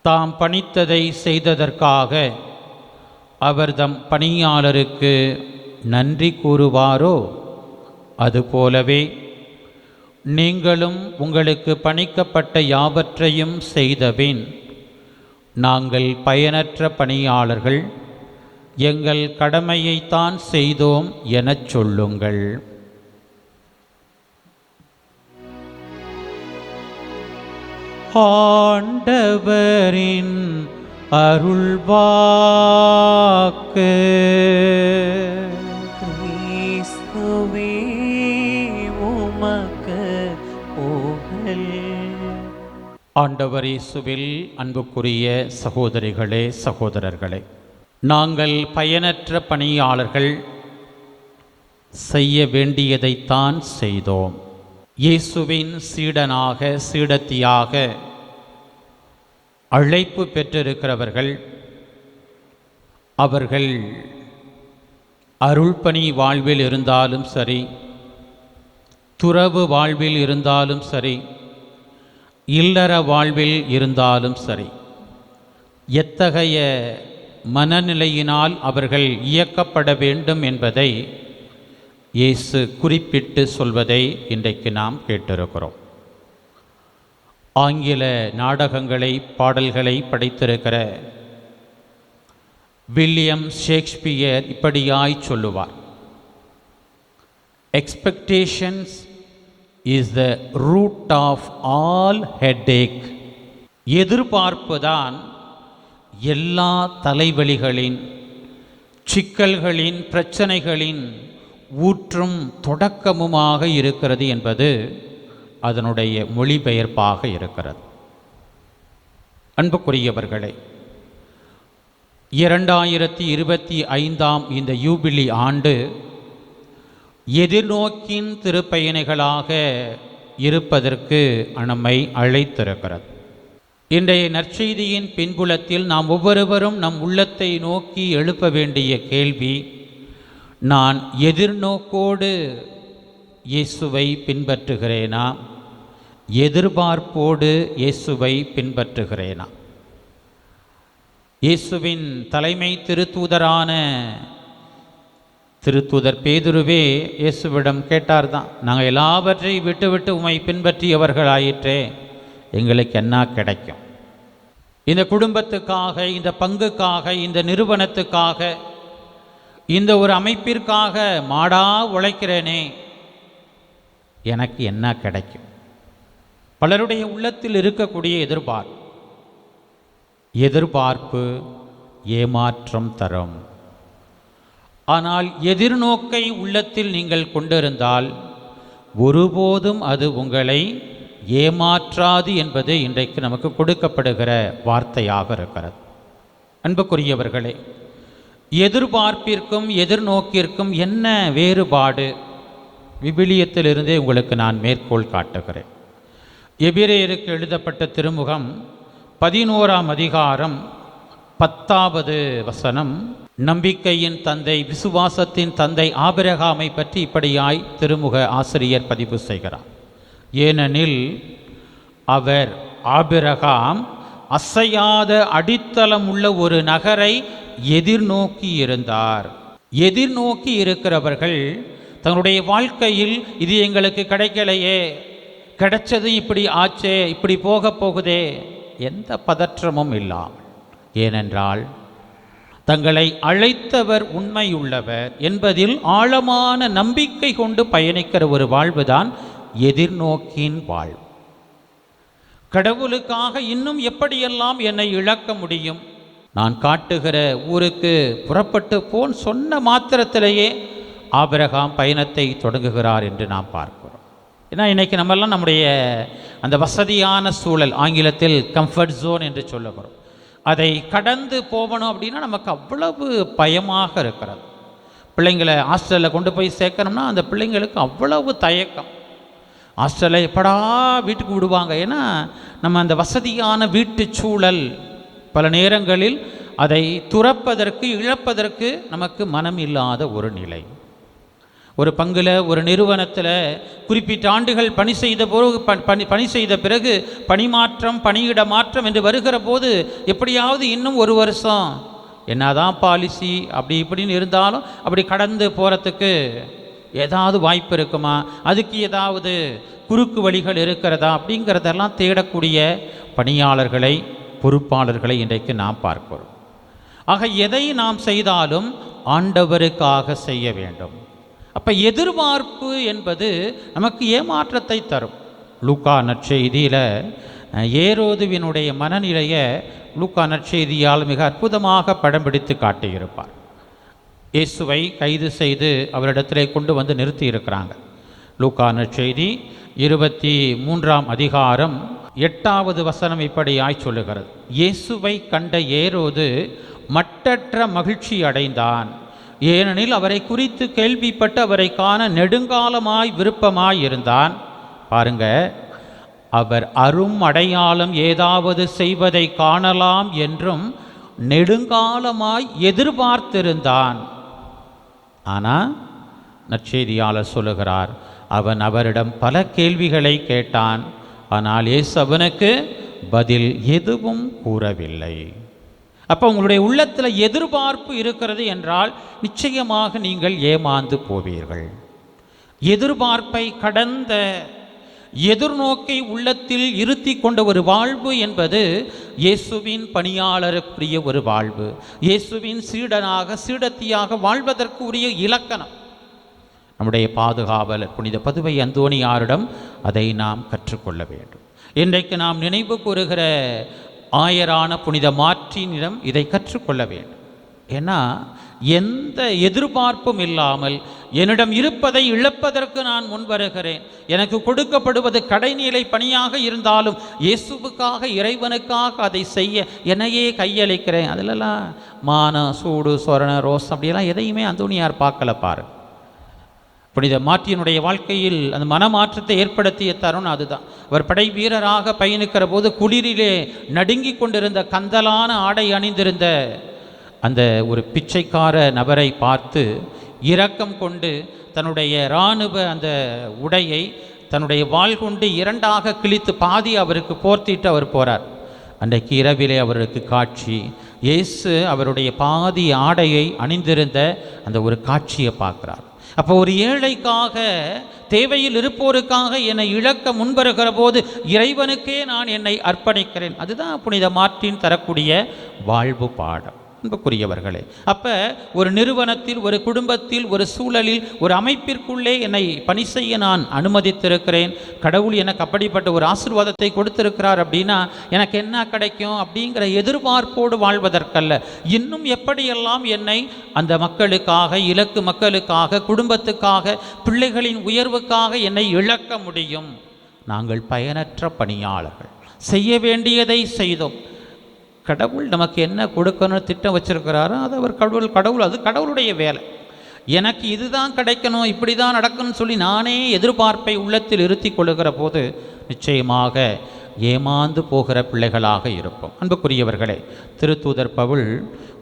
தாம் பணித்ததை செய்ததற்காக அவர் தம் பணியாளருக்கு நன்றி கூறுவாரோ? அதுபோலவே நீங்களும் உங்களுக்கு பணிக்கப்பட்ட யாவற்றையும் செய்தபின், நாங்கள் பயனற்ற பணியாளர்கள், எங்கள் கடமையைத்தான் செய்தோம் எனச் சொல்லுங்கள். ஆண்டவரின் அருள்வாக்கு. கிறிஸ்துவே உமக்கு புகழ். ஆண்டவர் இயேசுவில் அன்புக்குரிய சகோதரிகளே, சகோதரர்களே, நாங்கள் பயனற்ற பணியாளர்கள், செய்ய வேண்டியதைத்தான் செய்தோம். இயேசுவின் சீடனாக, சீடத்தியாக அழைப்பு பெற்றிருக்கிறவர்கள், அவர்கள் அருள்பணி வாழ்வில் இருந்தாலும் சரி, துறவு வாழ்வில் இருந்தாலும் சரி, இல்லற வாழ்வில் இருந்தாலும் சரி, எத்தகைய மனநிலையினால் அவர்கள் இயக்கப்பட வேண்டும் என்பதை இயேசு குறிப்பிட்டு சொல்வதை இன்றைக்கு நாம் கேட்டிருக்கிறோம். ஆங்கில நாடகங்களை, பாடல்களை படைத்திருக்கிற வில்லியம் ஷேக்ஸ்பியர் இப்படியாய் சொல்லுவார்: expectations is the root of all headache. எதிர்பார்ப்புதான் எல்லா தலைவலிகளின், சிக்கல்களின், பிரச்சனைகளின் ஊற்றும் தொடக்கமுமாக இருக்கிறது என்பது அதனுடைய மொழிபெயர்ப்பாக இருக்கிறது. அன்புக்குரியவர்களே, 2025 இந்த யூபிலி ஆண்டு எதிர்நோக்கின் திருப்பயணிகளாக இருப்பதற்கு நம்மை அழைத்திருக்கிறது. இன்றைய நற்செய்தியின் பின்புலத்தில் நாம் ஒவ்வொருவரும் நம் உள்ளத்தை நோக்கி எழுப்ப வேண்டிய கேள்வி: நான் எதிர்நோக்கோடு இயேசுவை பின்பற்றுகிறேனா? எதிர்பார்ப்போடு இயேசுவை பின்பற்றுகிறேனா? இயேசுவின் தலைமை திருத்தூதரான திருத்தூதர் பேதுருவே இயேசுவிடம் கேட்டார்தான், நாங்கள் எல்லாவற்றையும் விட்டு விட்டு உம்மை பின்பற்றியவர்களாயிற்றே, எங்களுக்கு என்ன கிடைக்கும்? இந்த குடும்பத்துக்காக, இந்த பங்குக்காக, இந்த நிறுவனத்துக்காக, இந்த ஒரு அமைப்பிற்காக மாடா உழைக்கிறேனே, எனக்கு என்ன கிடைக்கும்? பலருடைய உள்ளத்தில் இருக்கக்கூடிய எதிர்பார்ப்பு ஏமாற்றம் தரும். ஆனால் எதிர்நோக்கை உள்ளத்தில் நீங்கள் கொண்டிருந்தால் ஒருபோதும் அது உங்களை ஏமாற்றாது என்பது இன்றைக்கு நமக்கு கொடுக்கப்படுகிற வார்த்தையாக இருக்கிறது. அன்புக்குரியவர்களே, எதிர்பார்ப்பிற்கும் எதிர்நோக்கிற்கும் என்ன வேறுபாடு? விவிலியத்திலிருந்தே உங்களுக்கு நான் மேற்கோள் காட்டுகிறேன். எபிரேயருக்கு எழுதப்பட்ட திருமுகம் 11ஆம் அதிகாரம் 10வது வசனம், நம்பிக்கையின் தந்தை, விசுவாசத்தின் தந்தை ஆபிரகாமை பற்றி இப்படியாய் திருமுக ஆசிரியர் பதிவு செய்கிறார்: ஏனெனில் அவர் ஆபிரகாம் அசையாத அடித்தளம் உள்ள ஒரு நகரை எதிர்நோக்கி இருந்தார். எதிர்நோக்கி இருக்கிறவர்கள் தங்களுடைய வாழ்க்கையில் இது எங்களுக்கு கிடைக்கலையே, கிடைச்சது இப்படி ஆச்சே, இப்படி போக போகுதே, எந்த பதற்றமும் இல்லாமல், ஏனென்றால் தங்களை அழைத்தவர் உண்மையுள்ளவர் என்பதில் ஆழமான நம்பிக்கை கொண்டு பயணிக்கிற ஒரு வாழ்வுதான் எதிர்நோக்கின் வாழ்வு. கடவுளுக்காக இன்னும் எப்படியெல்லாம் என்னை இழக்க முடியும்? நான் காட்டுகிற ஊருக்கு புறப்பட்டு போன் சொன்ன மாத்திரத்திலேயே ஆபிரகாம் பயணத்தை தொடங்குகிறார் என்று நாம் பார்க்கிறோம். ஏன்னா இன்றைக்கி நம்மெல்லாம் நம்முடைய அந்த வசதியான சூழல், ஆங்கிலத்தில் கம்ஃபர்ட் ஜோன் என்று சொல்லுகிறோம், அதை கடந்து போகணும் அப்படின்னா நமக்கு அவ்வளவு பயமாக இருக்கிறது. பிள்ளைங்களை ஹாஸ்டலில் கொண்டு போய் சேர்க்கணும்னா அந்த பிள்ளைங்களுக்கு அவ்வளவு தயக்கம். ஹாஸ்டலில் எப்படா வீட்டுக்கு விடுவாங்க? ஏன்னா நம்ம அந்த வசதியான வீட்டு சூழல் பல நேரங்களில் அதை துறப்பதற்கு, இழப்பதற்கு நமக்கு மனம் இல்லாத ஒரு நிலை. ஒரு பங்கில், ஒரு நிறுவனத்தில் குறிப்பிட்ட ஆண்டுகள் பணி செய்த பிறகு பணிமாற்றம், பணியிட மாற்றம் என்று வருகிற போது எப்படியாவது இன்னும் ஒரு வருஷம் என்னதான் பாலிசி அப்படி இப்படின்னு இருந்தாலும் அப்படி கடந்து போகிறதுக்கு ஏதாவது வாய்ப்பு இருக்குமா, அதுக்கு ஏதாவது குறுக்கு வழிகள் இருக்கிறதா அப்படிங்கிறதெல்லாம் தேடக்கூடிய பணியாளர்களை, பொறுப்பாளர்களை இன்றைக்கு நாம் பார்க்கிறோம். ஆக எதை நாம் செய்தாலும் ஆண்டவருக்காக செய்ய வேண்டும். அப்போ எதிர்பார்ப்பு என்பது நமக்கு ஏமாற்றத்தை தரும். லூக்கா நற்செய்தியில் ஏரோதுவினுடைய மனநிலையை லூக்கா நற்செய்தியால் மிக அற்புதமாக படம் பிடித்து காட்டியிருப்பார். இயேசுவை கைது செய்து அவரிடத்திலே கொண்டு வந்து நிறுத்தி இருக்கிறாங்க. லூக்கா நற்செய்தி 23ஆம் அதிகாரம் 8வது வசனம் இப்படியாய் சொல்லுகிறது. இயேசுவை கண்ட ஏரோது மட்டற்ற மகிழ்ச்சி அடைந்தான், ஏனெனில் அவரை குறித்து கேள்விப்பட்டு அவரை காண நெடுங்காலமாய் விருப்பமாய் இருந்தான். பாருங்க, அவர் அரும் அடையாளம் ஏதாவது செய்வதை காணலாம் என்றும் நெடுங்காலமாய் எதிர்பார்த்திருந்தான். ஆனால் நற்செய்தியாளர் சொல்லுகிறார், அவன் அவரிடம் பல கேள்விகளை கேட்டான், ஆனால் இயேசு அவனுக்கு பதில் எதுவும் கூறவில்லை. அப்போ உங்களுடைய உள்ளத்தில் எதிர்பார்ப்பு இருக்கிறது என்றால் நிச்சயமாக நீங்கள் ஏமாந்து போவீர்கள். எதிர்பார்ப்பை கடந்த எதிர்நோக்கை உள்ளத்தில் இருத்தி கொண்ட ஒரு வாழ்வு என்பது இயேசுவின் பணியாளருக்குரிய ஒரு வாழ்வு. இயேசுவின் சீடனாக சீடத்தியாக வாழ்வதற்கு உரிய இலக்கணம். நம்முடைய பாதுகாவலர் புனித பதுவை அந்தோணியாரிடம் அதை நாம் கற்றுக்கொள்ள வேண்டும். இன்றைக்கு நாம் நினைவு கூறுகிற ஆயரான புனித மார்ட்டினிடம் இதை கற்றுக்கொள்ள வேண்டும். ஏன்னா எந்த எதிர்பார்ப்பும் இல்லாமல் என்னிடம் இருப்பதை இழப்பதற்கு நான் முன்வருகிறேன், எனக்கு கொடுக்கப்படுவது கடைநிலை பணியாக இருந்தாலும் இயேசுவுக்காக இறைவனுக்காக அதை செய்ய என்னையே கையளிக்கிறேன். அதிலெல்லாம் மான சூடு சொரண ரோஸ் அப்படியெல்லாம் எதையுமே அந்தோணியார் பார்க்கல. பாரு, புனித மார்ட்டினுடைய வாழ்க்கையில் அந்த மனமாற்றத்தை ஏற்படுத்திய தருணம் அதுதான். அவர் படை வீரராக பயணிக்கிற போது குளிரிலே நடுங்கி கொண்டிருந்த கந்தலான ஆடை அணிந்திருந்த அந்த ஒரு பிச்சைக்கார நபரை பார்த்து இரக்கம் கொண்டு தன்னுடைய இராணுவ அந்த உடையை தன்னுடைய வாள் கொண்டு 2ஆக கிழித்து பாதி அவருக்கு போர்த்திட்டு அவர் போகிறார். அன்றைக்கு இரவிலே அவருக்கு காட்சி, இயேசு அவருடைய பாதி ஆடையை அணிந்திருந்த அந்த ஒரு காட்சியை பார்க்குறார். அப்போ ஒரு ஏழைக்காக தேவையில் இருப்போருக்காக என்னை இழக்க முன்வருகிற போது இறைவனுக்கே நான் என்னை அர்ப்பணிக்கிறேன். அதுதான் புனித மார்ட்டின் தரக்கூடிய வாழ்வு பாடம். அன்புக்குரியவர்களே, அப்போ ஒரு நிறுவனத்தில், ஒரு குடும்பத்தில், ஒரு சூழலில், ஒரு அமைப்பிற்குள்ளே என்னை பணி செய்ய நான் அனுமதித்திருக்கிறேன். கடவுள் எனக்கு அப்படிப்பட்ட ஒரு ஆசீர்வாதத்தை கொடுத்திருக்கிறார் அப்படின்னா எனக்கு என்ன கிடைக்கும் அப்படிங்கிற எதிர்பார்ப்போடு வாழ்வதற்கல்ல, இன்னும் எப்படியெல்லாம் என்னை அந்த மக்களுக்காக, இலக்கு மக்களுக்காக, குடும்பத்துக்காக, பிள்ளைகளின் உயர்வுக்காக என்னை இழக்க முடியும். நாங்கள் பயனற்ற பணியாளர்கள், செய்ய வேண்டியதை செய்தோம். கடவுள் நமக்கு என்ன கொடுக்கணும்னு திட்டம் வச்சிருக்கிறாரோ அது அவர் கடவுள் அது கடவுளுடைய வேலை. எனக்கு இதுதான் கிடைக்கணும், இப்படி தான் நடக்கணும்னு சொல்லி நானே எதிர்பார்ப்பை உள்ளத்தில் இருத்தி கொள்ளுகிற போது நிச்சயமாக ஏமாந்து போகிற பிள்ளைகளாக இருப்போம். அன்புக்குரியவர்களே, திருத்தூதர் பவுல்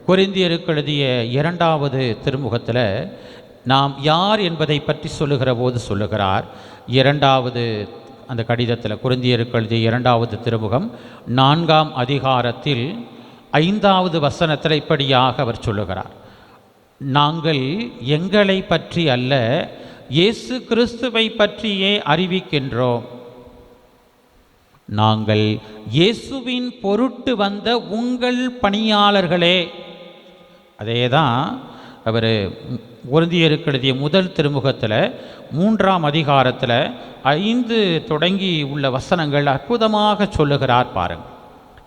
கொரிந்தியருக்கு எழுதிய 2வது திருமுகத்தில் நாம் யார் என்பதை பற்றி சொல்லுகிற போது சொல்லுகிறார். 2வது அந்த கடிதத்தில், கொரிந்தியருக்கு எழுதிய 2வது திருமுகம் 4ஆம் அதிகாரத்தில் 5வது வசனத்தில் இப்படியாக அவர் சொல்லுகிறார். நாங்கள் எங்களை பற்றி அல்ல, இயேசு கிறிஸ்துவை பற்றியே அறிவிக்கின்றோம். நாங்கள் இயேசுவின் பொருட்டு வந்த உங்கள் பணியாளர்களே. அதே தான் அவர் கொரிந்தியருக்கு எழுதிய 1 திருமுகத்தில் 3ஆம் அதிகாரத்தில் 5 தொடங்கி உள்ள வசனங்கள் அற்புதமாக சொல்லுகிறார் பாருங்கள்.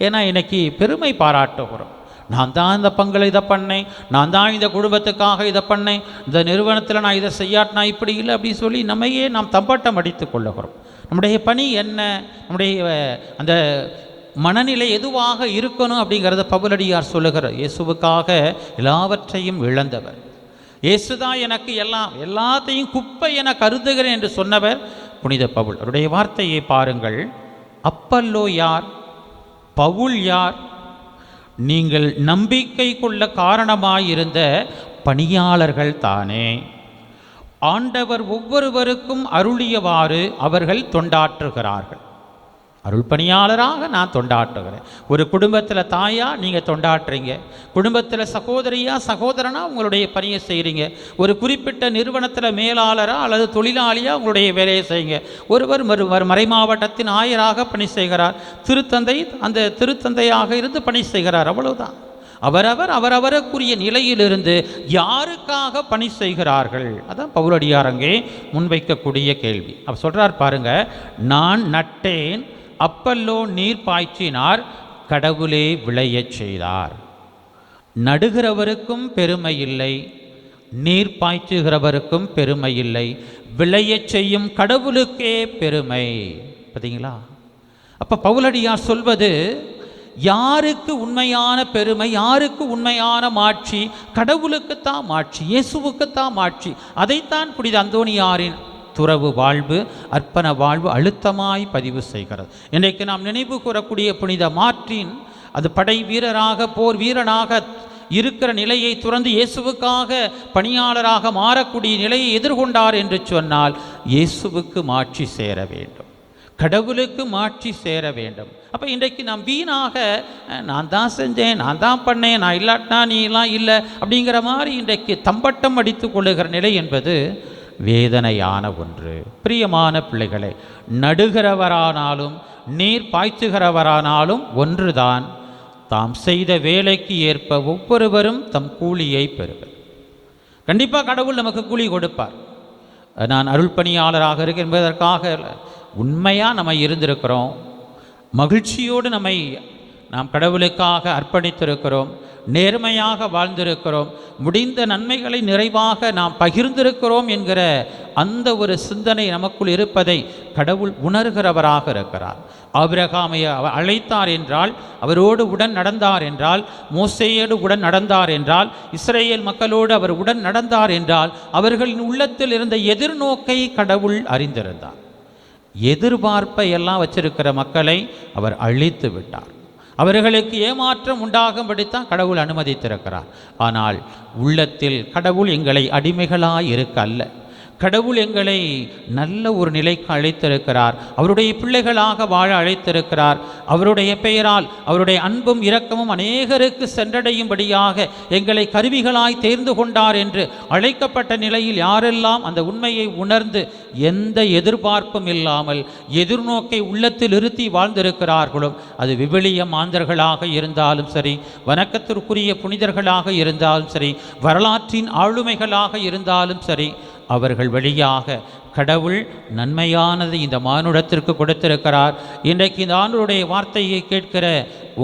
ஏன்னா இன்னைக்கு பெருமை பாராட்டுகிறோம். நான் தான் இந்த பங்களை இதை பண்ணேன், நான் தான் இந்த குடும்பத்துக்காக இதை பண்ணேன், இந்த நிறுவனத்தில் நான் இதை செய்யாட்டினா இப்படி இல்லை அப்படின்னு சொல்லி நம்மையே நாம் தம்பட்டம் அடித்து கொள்ளுகிறோம். நம்முடைய பணி என்ன, நம்முடைய அந்த மனநிலை எதுவாக இருக்கணும் அப்படிங்கிறத பவுலடியார் சொல்லுகிறார். இயேசுவுக்காக எல்லாவற்றையும் இழந்தவர், இயேசுதான் எனக்கு எல்லாத்தையும் குப்பை என கருதுகிறேன் என்று சொன்னவர் புனித பவுல். அவருடைய வார்த்தையை பாருங்கள். அப்பல்லோ யார், பவுல் யார்? நீங்கள் நம்பிக்கை கொள்ள காரணமாயிருந்த பணியாளர்கள் தானே. ஆண்டவர் ஒவ்வொருவருக்கும் அருளியவாறு அவர்கள் தொண்டாற்றுகிறார்கள். அருள் பணியாளராக நான் தொண்டாற்றுகிறேன். ஒரு குடும்பத்தில் தாயா நீங்கள் தொண்டாற்றுறீங்க, குடும்பத்தில் சகோதரியா சகோதரனா உங்களுடைய பணியை செய்கிறீங்க, ஒரு குறிப்பிட்ட நிறுவனத்தில் மேலாளராக அல்லது தொழிலாளியாக உங்களுடைய வேலையை செய்யுங்க. ஒருவர் மறை மாவட்டத்தின் ஆயராக பணி செய்கிறார், திருத்தந்தை அந்த திருத்தந்தையாக இருந்து பணி செய்கிறார், அவ்வளவுதான். அவரவருக்குரிய நிலையிலிருந்து யாருக்காக பணி செய்கிறார்கள். அதான் பவுலடியார் அங்கே முன்வைக்கக்கூடிய கேள்வி. அவர் சொல்றார் பாருங்க, நான் நட்டேன், அப்பல்லோ நீர் பாய்ச்சினார், கடவுளே விளையச் செய்தார். நடுகிறவருக்கும் பெருமை இல்லை, நீர் பாய்ச்சுகிறவருக்கும் பெருமை இல்லை, விளையச் செய்யும் கடவுளுக்கே பெருமை. பார்த்தீங்களா? அப்போ பவுலடியார் சொல்வது, யாருக்கு உண்மையான பெருமை, யாருக்கு உண்மையான மாட்சி? கடவுளுக்குத்தான் மாட்சி, இயேசுவுக்குத்தான் மாட்சி. அதைத்தான் புனித அந்தோணியாரின் துறவு வாழ்வு, அர்ப்பண வாழ்வு அழுத்தமாய் பதிவு செய்கிறது. இன்றைக்கு நாம் நினைவு கூறக்கூடிய புனித மார்ட்டின் அது படை வீரராக, போர் வீரனாக இருக்கிற நிலையை துறந்து இயேசுவுக்காக பணியாளராக மாறக்கூடிய நிலையை எதிர்கொண்டார் என்று சொன்னால், இயேசுவுக்கு மாட்சி சேர வேண்டும், கடவுளுக்கு மாட்சி சேர வேண்டும். அப்போ இன்றைக்கு நாம் வீணாக நான் தான் செஞ்சேன், நான் தான் பண்ணேன், நான் இல்லாட்டினா நீ எல்லாம் இல்லை அப்படிங்கிற மாதிரி இன்றைக்கு தம்பட்டம் அடித்து கொள்ளுகிற நிலை என்பது வேதனையான ஒன்று. பிரியமான பிள்ளைகளே, நடுகிறவரானாலும் நீர் பாய்ச்சுகிறவரானாலும் ஒன்றுதான், தாம் செய்த வேலைக்கு ஏற்ப ஒவ்வொருவரும் தம் கூலியை பெறுவர். கண்டிப்பாக கடவுள் நமக்கு கூலி கொடுப்பார். நான் அருள் பணியாளராக இருக்க என்பதற்காக உண்மையாக நம்ம இருந்திருக்கிறோம், மகிழ்ச்சியோடு நாம் கடவுளுக்காக அர்ப்பணித்திருக்கிறோம், நேர்மையாக வாழ்ந்திருக்கிறோம், முடிந்த நன்மைகளை நிறைவாக நாம் பகிர்ந்திருக்கிறோம் என்கிற அந்த ஒரு சிந்தனை நமக்குள் இருப்பதை கடவுள் உணர்கிறவராக இருக்கிறார். ஆபிரகாமை அழைத்தார் என்றால், அவரோடு உடன் நடந்தார் என்றால், மோசேயோடு உடன் நடந்தார் என்றால், இஸ்ரேல் மக்களோடு அவர் உடன் நடந்தார் என்றால், அவர்களின் உள்ளத்தில் இருந்த எதிர்நோக்கை கடவுள் அறிந்திருந்தார். எதிர்பார்ப்பை எல்லாம் வச்சிருக்கிற மக்களை அவர் அழித்து விட்டார். அவர்களுக்கு ஏமாற்றம் உண்டாகும்படித்தான் கடவுள் அனுமதித்திருக்கிறார். ஆனால் உள்ளத்தில் கடவுள் எங்களை அடிமைகளாய் இருக்க அல்ல, கடவுள் எங்களை நல்ல ஒரு நிலைக்கு அழைத்திருக்கிறார், அவருடைய பிள்ளைகளாக வாழ அழைத்திருக்கிறார். அவருடைய பெயரால் அவருடைய அன்பும் இரக்கமும் அநேகருக்கு சென்றடையும்படியாக எங்களை கருவிகளாய் தேர்ந்து கொண்டார் என்று அழைக்கப்பட்ட நிலையில் யாரெல்லாம் அந்த உண்மையை உணர்ந்து எந்த எதிர்பார்ப்பும் இல்லாமல் எதிர்நோக்கை உள்ளத்தில் இருத்தி வாழ்ந்திருக்கிறார்களோ, அது விவிலிய மாந்தர்களாக இருந்தாலும் சரி, வணக்கத்திற்குரிய புனிதர்களாக இருந்தாலும் சரி, வரலாற்றின் ஆளுமைகளாக இருந்தாலும் சரி, அவர்கள் வழியாக கடவுள் நன்மையானது இந்த மானுடத்திற்கு கொடுத்திருக்கிறார். இன்றைக்கு இந்த ஆண்டவருடைய வார்த்தையை கேட்கிற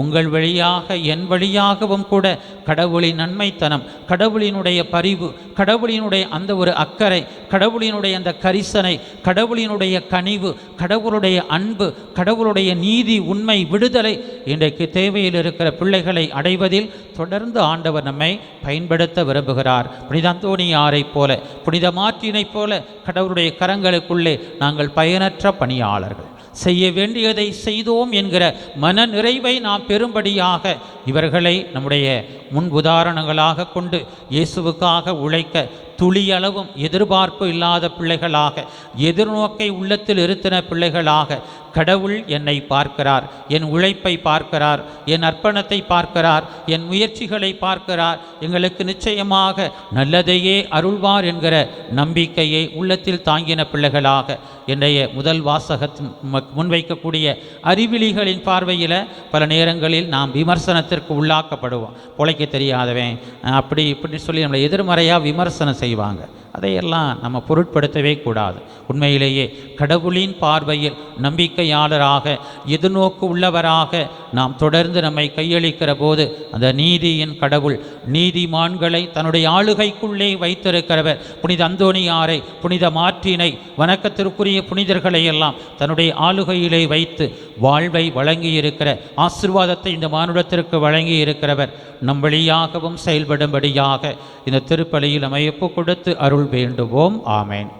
உங்கள் வழியாக என் வழியாகவும் கூட கடவுளின் நன்மைத்தனம், கடவுளினுடைய பரிவு, கடவுளினுடைய அந்த ஒரு அக்கறை, கடவுளினுடைய அந்த கரிசனை, கடவுளினுடைய கனிவு, கடவுளுடைய அன்பு, கடவுளுடைய நீதி, உண்மை, விடுதலை இன்றைக்கு தேவையில் இருக்கிற பிள்ளைகளை அடைவதில் தொடர்ந்து ஆண்டவர் நம்மை பயன்படுத்த விரும்புகிறார். புனித அந்தோணியாரைப் போல, புனித மார்ட்டினைப் போல கடவுளுடைய கரங்களுக்குள்ளே நாங்கள் பயனற்ற பணியாளர்கள், செய்ய வேண்டியதை செய்தோம் என்கிற மன நிறைவை நாம் பெறும்படியாக இவர்களை நம்முடைய முன் உதாரணங்களாக கொண்டு இயேசுவுக்காக உழைக்க துளியளவும் எதிர்பார்ப்பு இல்லாத பிள்ளைகளாக, எதிர்நோக்கை உள்ளத்தில் இருத்தின பிள்ளைகளாக கடவுள் என்னை பார்க்கிறார், என் உழைப்பை பார்க்கிறார், என் அர்ப்பணத்தை பார்க்கிறார், என் முயற்சிகளை பார்க்கிறார், எங்களுக்கு நிச்சயமாக நல்லதையே அருள்வார் என்கிற நம்பிக்கையை உள்ளத்தில் தாங்கின பிள்ளைகளாக என்னுடைய முதல் வாசகத்தின் முன்வைக்கக்கூடிய அறிவிலிகளின் பார்வையில் பல நேரங்களில் நாம் விமர்சனத்திற்கு உள்ளாக்கப்படுவோம். பொழைக்க தெரியாதவன் அப்படி இப்படி சொல்லி நம்மளை எதிர்மறையாக விமர்சனம் செய்வாங்க. அதையெல்லாம் நம்ம பொருட்படுத்தவே கூடாது. உண்மையிலேயே கடவுளின் பார்வையில் நம்பிக்கையாளராக, எதிர்நோக்கு உள்ளவராக நாம் தொடர்ந்து நம்மை கையளிக்கிற போது அந்த நீதியின் கடவுள் நீதிமான்களை தன்னுடைய ஆளுகைக்குள்ளே வைத்திருக்கிறவர். புனித அந்தோணியாரை, புனித மார்ட்டினை, வணக்கத்திற்குரிய புனிதர்களை எல்லாம் தன்னுடைய ஆளுகையிலே வைத்து வாழ்வை வழங்கியிருக்கிற, ஆசீர்வாதத்தை இந்த மானுடத்திற்கு வழங்கி இருக்கிறவர் நம் வழியாகவும் செயல்படும்படியாக இந்த திருப்பலியில் நம்மை ஒப்புக் கொடுத்து அருள் வேண்டுவோம். ஆமேன்.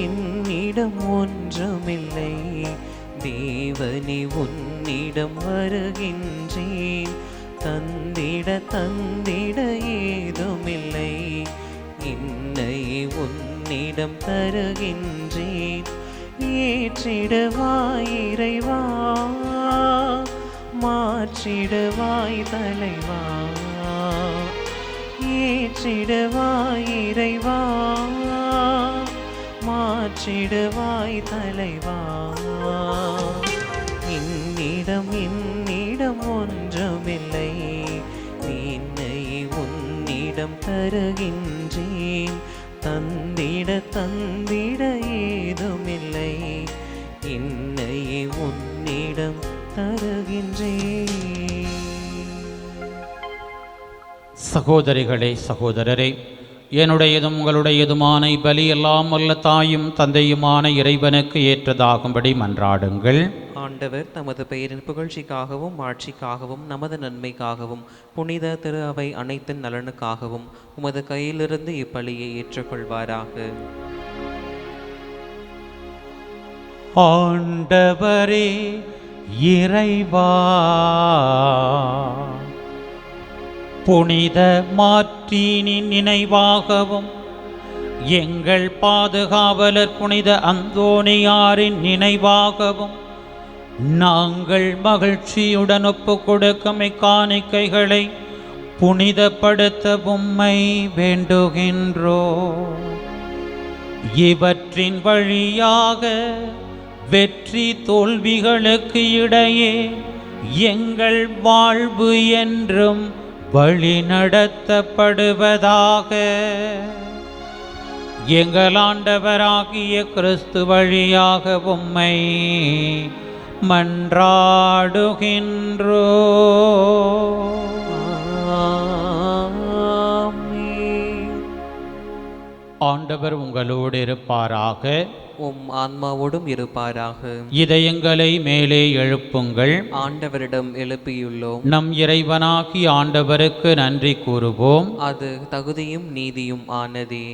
என்னிடம் ஒன்றுமில்லை, தேவனே உன்னிடம் வருகின்றேன், தந்திட ஏதுமில்லை, என்னை உன்னிடம் தருகின்றேன், ஏற்றிடுவாய் இறைவா, மாற்றிடுவாய் தலைவா, ஏற்றிடுவாய் இறைவா, ஏற்றிடுவாய் தலைவா. என்னிடம் ஒன்றுமில்லை, என்னை உன்னிடம் தருகின்றேன். தந்திட ஏதுமில்லை, என்னை உன்னிடம் தருகின்றேன். சகோதரிகளே, சகோதரரே, என்னுடையதும் உங்களுடையதுமான பலி எல்லாம் வல்ல தாயும் தந்தையுமான இறைவனுக்கு ஏற்றதாகும்படி மன்றாடுங்கள். ஆண்டவர் தமது பெயரின் புகழ்ச்சிக்காகவும் ஆட்சிக்காகவும் நமது நன்மைக்காகவும் புனித திரு அவை அனைத்தின் நலனுக்காகவும் உமது கையிலிருந்து இப்பலியை ஏற்றுக்கொள்வாராக. ஆண்டவரே இறைவா, புனித மார்ட்டினின் நினைவாகவும் எங்கள் பாதுகாவலர் புனித அந்தோனியாரின் நினைவாகவும் நாங்கள் மகிழ்ச்சியுடன் ஒப்புக் கொடுக்கும் இக்காணிக்கைகளை புனிதப்படுத்த உம்மை வேண்டுகின்றோம். இவற்றின் வழியாக வெற்றி தோல்விகளுக்கு இடையே எங்கள் வாழ்வு என்றும் வழி நடத்தப்படுவதாக. எங்கள் ஆண்டவராகிய கிறிஸ்து வழியாக உம்மை மன்றாடுகின்றோம். ஆண்டவர் உங்களோடு இருப்பாராக, உம் ஆன்மாவோடும் இருப்பாராக. இதயங்களை மேலே எழுப்புங்கள். ஆண்டவரிடம் எழுப்பியுள்ளோம். நம் இறைவனாகி ஆண்டவருக்கு நன்றி கூறுவோம். அது தகுதியும் நீதியும் ஆனதே.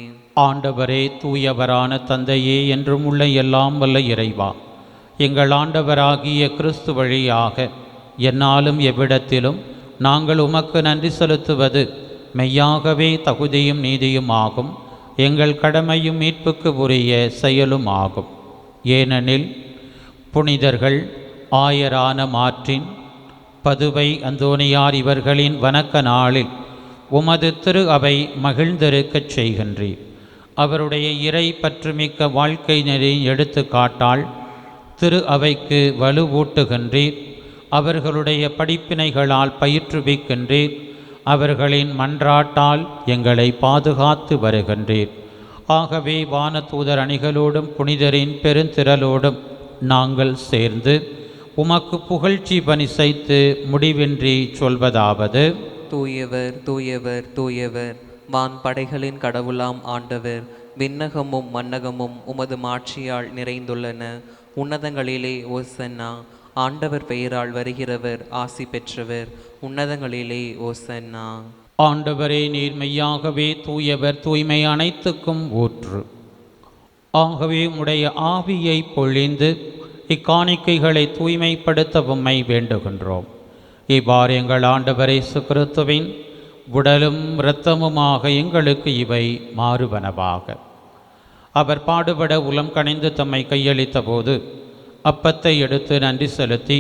ஆண்டவரே, தூயவரான தந்தையே, என்றும் உள்ள எல்லாம் வல்ல இறைவா, எங்கள் ஆண்டவராகிய கிறிஸ்து வழியாக எந்நாளும் எவ்விடத்திலும் நாங்கள் உமக்கு நன்றி செலுத்துவது மெய்யாகவே தகுதியும் நீதியும் ஆகும். எங்கள் கடமையும் மீட்புக்கு உரிய செயலும் ஆகும். ஏனெனில் புனிதர்கள் ஆயரான மார்ட்டின், பதுவை அந்தோனியார் இவர்களின் வணக்க நாளில் உமது திரு அவை மகிழ்ந்திருக்கச் செய்கின்றீர். அவருடைய இறை பற்றுமிக்க வாழ்க்கை நெறி எடுத்துக்காட்டால் திரு அவைக்கு வலுவூட்டுகின்றீர். அவர்களுடைய படிப்பினைகளால் பயிற்றுவிக்கின்றீர். அவர்களின் மன்றாட்டால் எங்களை பாதுகாத்து வருகின்றீர். ஆகவே வானதூதர் அணிகளோடும் புனிதரின் பெருந்திரளோடும் நாங்கள் சேர்ந்து உமக்கு புகழ்ச்சி பணிசைத்து முடிவின்றி சொல்வதாவது: தூயவர், தூயவர், தூயவர், வான் படைகளின் கடவுளாம் ஆண்டவர். விண்ணகமும் மன்னகமும் உமது மாட்சியால் நிறைந்துள்ளன. உன்னதங்களிலே ஓசன்னா. ஆண்டவர் பெயரால் வருகிறவர் ஆசி பெற்றவர். உன்னதங்களிலே ஓசன்னா. ஆண்டவரே, நீர் மெய்யாகவே தூயவர், தூய்மை அனைத்துக்கும் ஊற்று. ஆகவே உம்முடைய ஆவியை பொழிந்து இக்காணிக்கைகளை தூய்மைப்படுத்த உம்மை வேண்டுகின்றோம். இவ்வாறு எங்கள் ஆண்டவர் இயேசு கிறிஸ்துவின் உடலும் இரத்தமுமாக எங்களுக்கு இவை மாறுவனவாக. அவர் பாடுபட உளம் கனிந்து தம்மை கையளித்த போது அப்பத்தை எடுத்து நன்றி செலுத்தி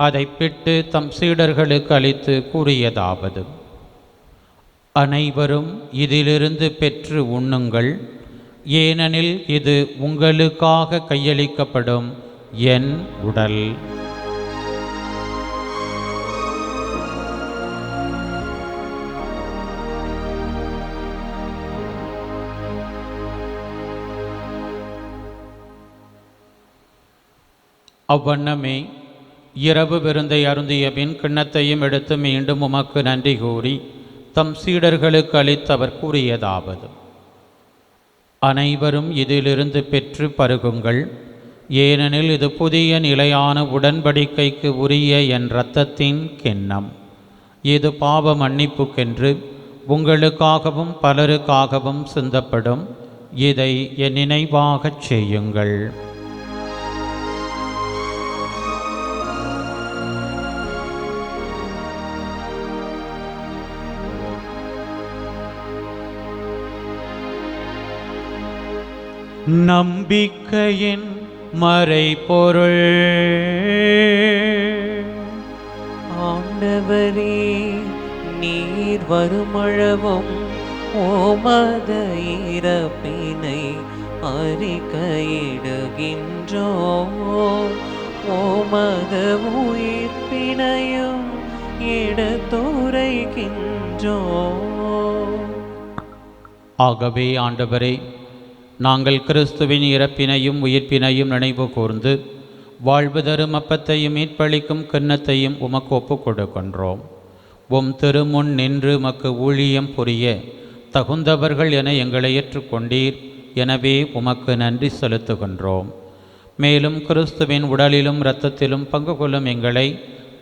அதை பிட்டு தம் சீடர்களுக்கு அளித்து கூறியதாவது: அனைவரும் இதிலிருந்து பெற்று உண்ணுங்கள், ஏனெனில் இது உங்களுக்காக கையளிக்கப்படும் என் உடல். அவ்வண்ணமே இரவு விருந்தை அருந்திய பின் கிண்ணத்தையும் எடுத்து மீண்டும் உமக்கு நன்றி கூறி தம் சீடர்களுக்கு அளித்தவர் கூறியதாவது: அனைவரும் இதிலிருந்து பெற்று பருகுங்கள், ஏனெனில் இது புதிய நிலையான உடன்படிக்கைக்கு உரிய என் இரத்தத்தின் கிண்ணம். இது பாவ மன்னிப்புக்கென்று உங்களுக்காகவும் பலருக்காகவும் சிந்தப்படும். இதை என் நினைவாகச் செய்யுங்கள். நம்பிக்கையின் மறைபொருள். ஆண்டவரே, நீர் வருமளவும் உமது இறப்பினை அறிக்கையிடுகின்றோம். உமது உயிர்ப்பினையும் எடுத்துரைக்கின்றோம். ஆகவே ஆண்டவரே, நாங்கள் கிறிஸ்துவின் இறப்பினையும் உயிர்ப்பினையும் நினைவு கூர்ந்து வாழ்வு தரும் அப்பத்தையும் மீட்பளிக்கும் கிண்ணத்தையும் உமக்கு ஒப்புக் கொடுக்கின்றோம். உம் திருமுன் நின்று உமக்கு ஊழியம் புரிய தகுந்தவர்கள் என எங்களை ஏற்றுக்கொண்டீர். எனவே உமக்கு நன்றி செலுத்துகின்றோம். மேலும் கிறிஸ்துவின் உடலிலும் இரத்தத்திலும் பங்கு கொள்ளும் எங்களை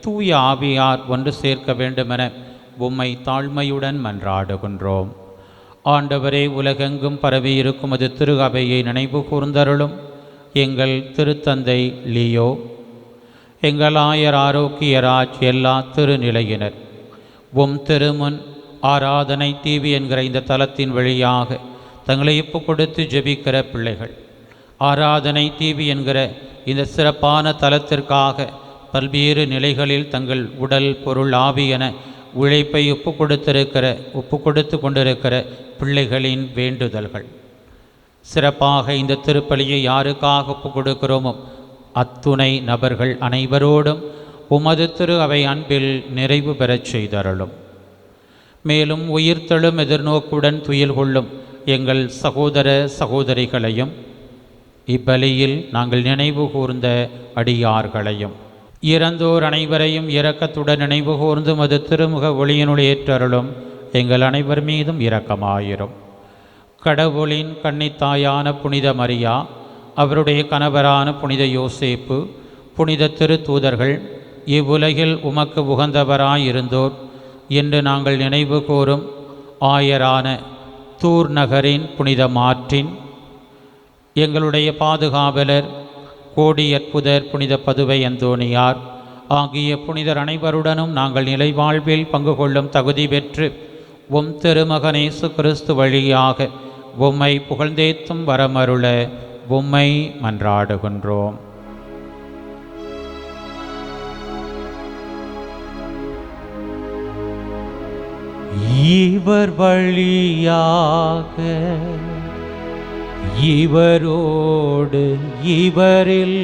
தூய ஆவியார் ஒன்று சேர்க்க வேண்டுமென உம்மை தாழ்மையுடன் மன்றாடுகின்றோம். ஆண்டவரே, உலகெங்கும் பரவியிருக்கும் அது திரு அவையை நினைவு கூர்ந்தருளும். எங்கள் திருத்தந்தை லியோ, எங்கள் ஆயர் ஆரோக்கியராஜ், எல்லா திருநிலையினர் உம் திருமுன் ஆராதனை டிவி என்கிற இந்த தலத்தின் வழியாக தங்களை ஒப்புக் கொடுத்து ஜெபிக்கிற பிள்ளைகள், ஆராதனை டிவி என்கிற இந்த சிறப்பான தலத்திற்காக பல்வேறு நிலைகளில் தங்கள் உடல் பொருள் ஆவி என உழைப்பை ஒப்பு கொடுத்து கொண்டிருக்கிற பிள்ளைகளின் வேண்டுதல்கள், சிறப்பாக இந்த திருப்பலியை யாருக்காக ஒப்பு கொடுக்கிறோமோ அத்துணை நபர்கள் அனைவரோடும் உமது திரு அவை அன்பில் நிறைவு பெறச் செய்தருளும். மேலும் உயிர்த்தெழும் எதிர்நோக்குடன் துயில் கொள்ளும் எங்கள் சகோதர சகோதரிகளையும் இப்பலியில் நாங்கள் நினைவு கூர்ந்த அடியார்களையும் இறந்தோர் அனைவரையும் இரக்கத்துடன் நினைவு கூர்ந்து மது திருமுக ஒளியினுள் ஏற்றருளும். எங்கள் அனைவர் மீதும் இரக்கமாயிரும். கடவுளின் கன்னித்தாயான புனித மரியா, அவருடைய கணவரான புனித யோசேப்பு, புனித திருத்தூதர்கள், இவ்வுலகில் உமக்கு உகந்தவராயிருந்தோர் என்று நாங்கள் நினைவு கூறும் ஆயரான தூர் நகரின் புனித மார்ட்டின், எங்களுடைய பாதுகாவலர் கோடி அற்புதர் புனித பதுவை அந்தோணியார் ஆகிய புனிதர் அனைவருடனும் நாங்கள் நிலைவாழ்வில் பங்கு கொள்ளும் தகுதி பெற்று உம் திருமகன் இயேசு கிறிஸ்து வழியாக உம்மை புகழ்ந்தேத்தும் வரமருள உம்மை மன்றாடுகின்றோம். இவர் வழியாக இவரோடு இவரில்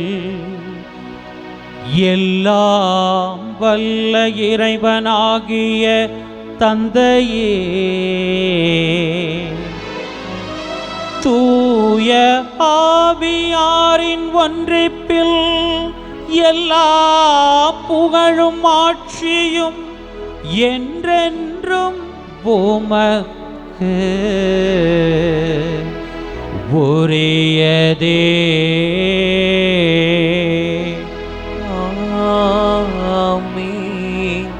எல்லாம் வல்ல இறைவனாகிய தந்தையே, தூய ஆவியாரின் ஒன்றிப்பில் எல்லா புகழும் ஆட்சியும் என்றென்றும் உமக்கு உரியதே. ஆமென்,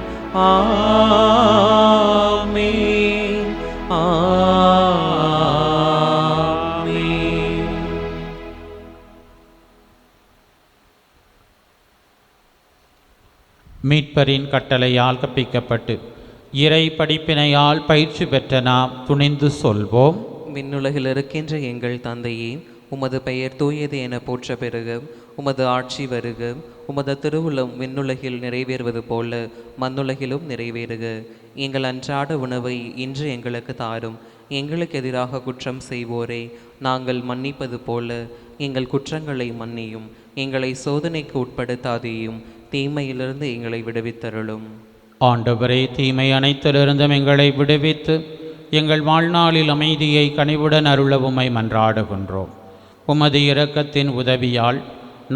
ஆமென், ஆமென். மீட்பரின் கட்டளையால் கற்பிக்கப்பட்டு இறை படிப்பினையால் பயிற்சி பெற்ற நாம் துணிந்து சொல்வோம். விண்ணுலகில் இருக்கின்ற எங்கள் தந்தையே, உமது பெயர் தூயது என போற்ற பெறுக. உமது ஆட்சி வருக. உமது திருவுளம் விண்ணுலகில் நிறைவேறுவது போல மண்ணுலகிலும் நிறைவேறுக. எங்கள் அன்றாட உணவை இன்று எங்களுக்கு தாரும். எங்களுக்கு எதிராக குற்றம் செய்வோரை நாங்கள் மன்னிப்பது போல எங்கள் குற்றங்களை மன்னியும். எங்களை சோதனைக்கு உட்படுத்தாதேயும், தீமையிலிருந்து எங்களை விடுவித்தருளும். ஆண்டவரே, தீமை அனைத்திலிருந்தும் எங்களை விடுவித்து எங்கள் வாழ்நாளில் அமைதியை கனிவுடன் அருளவுமை மன்றாடுகின்றோம். உமது இரக்கத்தின் உதவியால்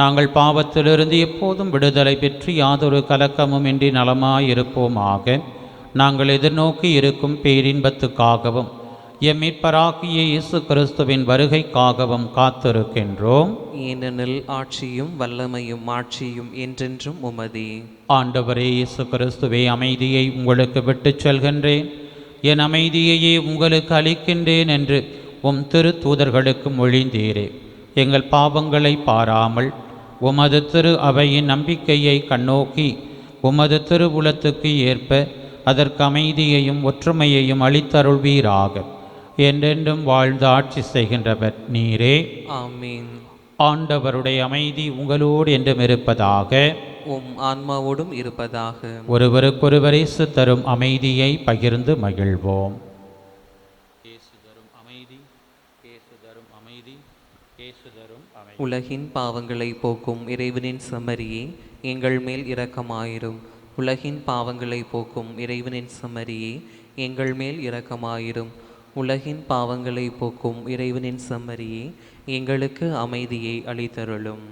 நாங்கள் பாவத்திலிருந்து எப்போதும் விடுதலை பெற்று யாதொரு கலக்கமும் இன்றி நலமாயிருப்போமாக. நாங்கள் எதிர்நோக்கி இருக்கும் பேரின்பத்துக்காகவும் எம் மீட்பராகிய இயேசு கிறிஸ்துவின் வருகைக்காகவும் காத்திருக்கின்றோம். ஏனெனில் ஆட்சியும் வல்லமையும் மாட்சியும் என்றென்றும் உமதே. ஆண்டவரே இயேசு கிறிஸ்துவே, அமைதியை உங்களுக்கு விட்டுச் செல்கின்றேன், என் அமைதியையே உங்களுக்கு அளிக்கின்றேன் என்று உம் திரு தூதர்களுக்கு மொழிந்தீரே. எங்கள் பாவங்களை பாராமல் உமது திரு அவையின் நம்பிக்கையை கண்ணோக்கி உமது திருவுளத்துக்கு ஏற்ப அதற்கு அமைதியையும் ஒற்றுமையையும் அளித்தருள்வீராக. என்றென்றும் வாழ்ந்து ஆட்சி செய்கின்றவர் நீரே. ஆமீன். ஆண்டவருடைய அமைதி உங்களோடு என்றும் இருப்பதாக. உம் ஆன்மாவோடும் இருப்பதாக. ஒருவருக்கொருவர் இயேசு தரும் அமைதியை பகிர்ந்து மகிழ்வோம். இயேசு தரும் அமைதி, இயேசு தரும் அமைதி. உலகின் பாவங்களை போக்கும் இறைவனின் செம்மறியே, எங்கள் மேல் இரக்கமாயிரும். உலகின் பாவங்களை போக்கும் இறைவனின் செம்மறியே, எங்கள் மேல் இரக்கமாயிரும். உலகின் பாவங்களை போக்கும் இறைவனின் செம்மறியே, எங்களுக்கு அமைதியை அளித்தருளும்.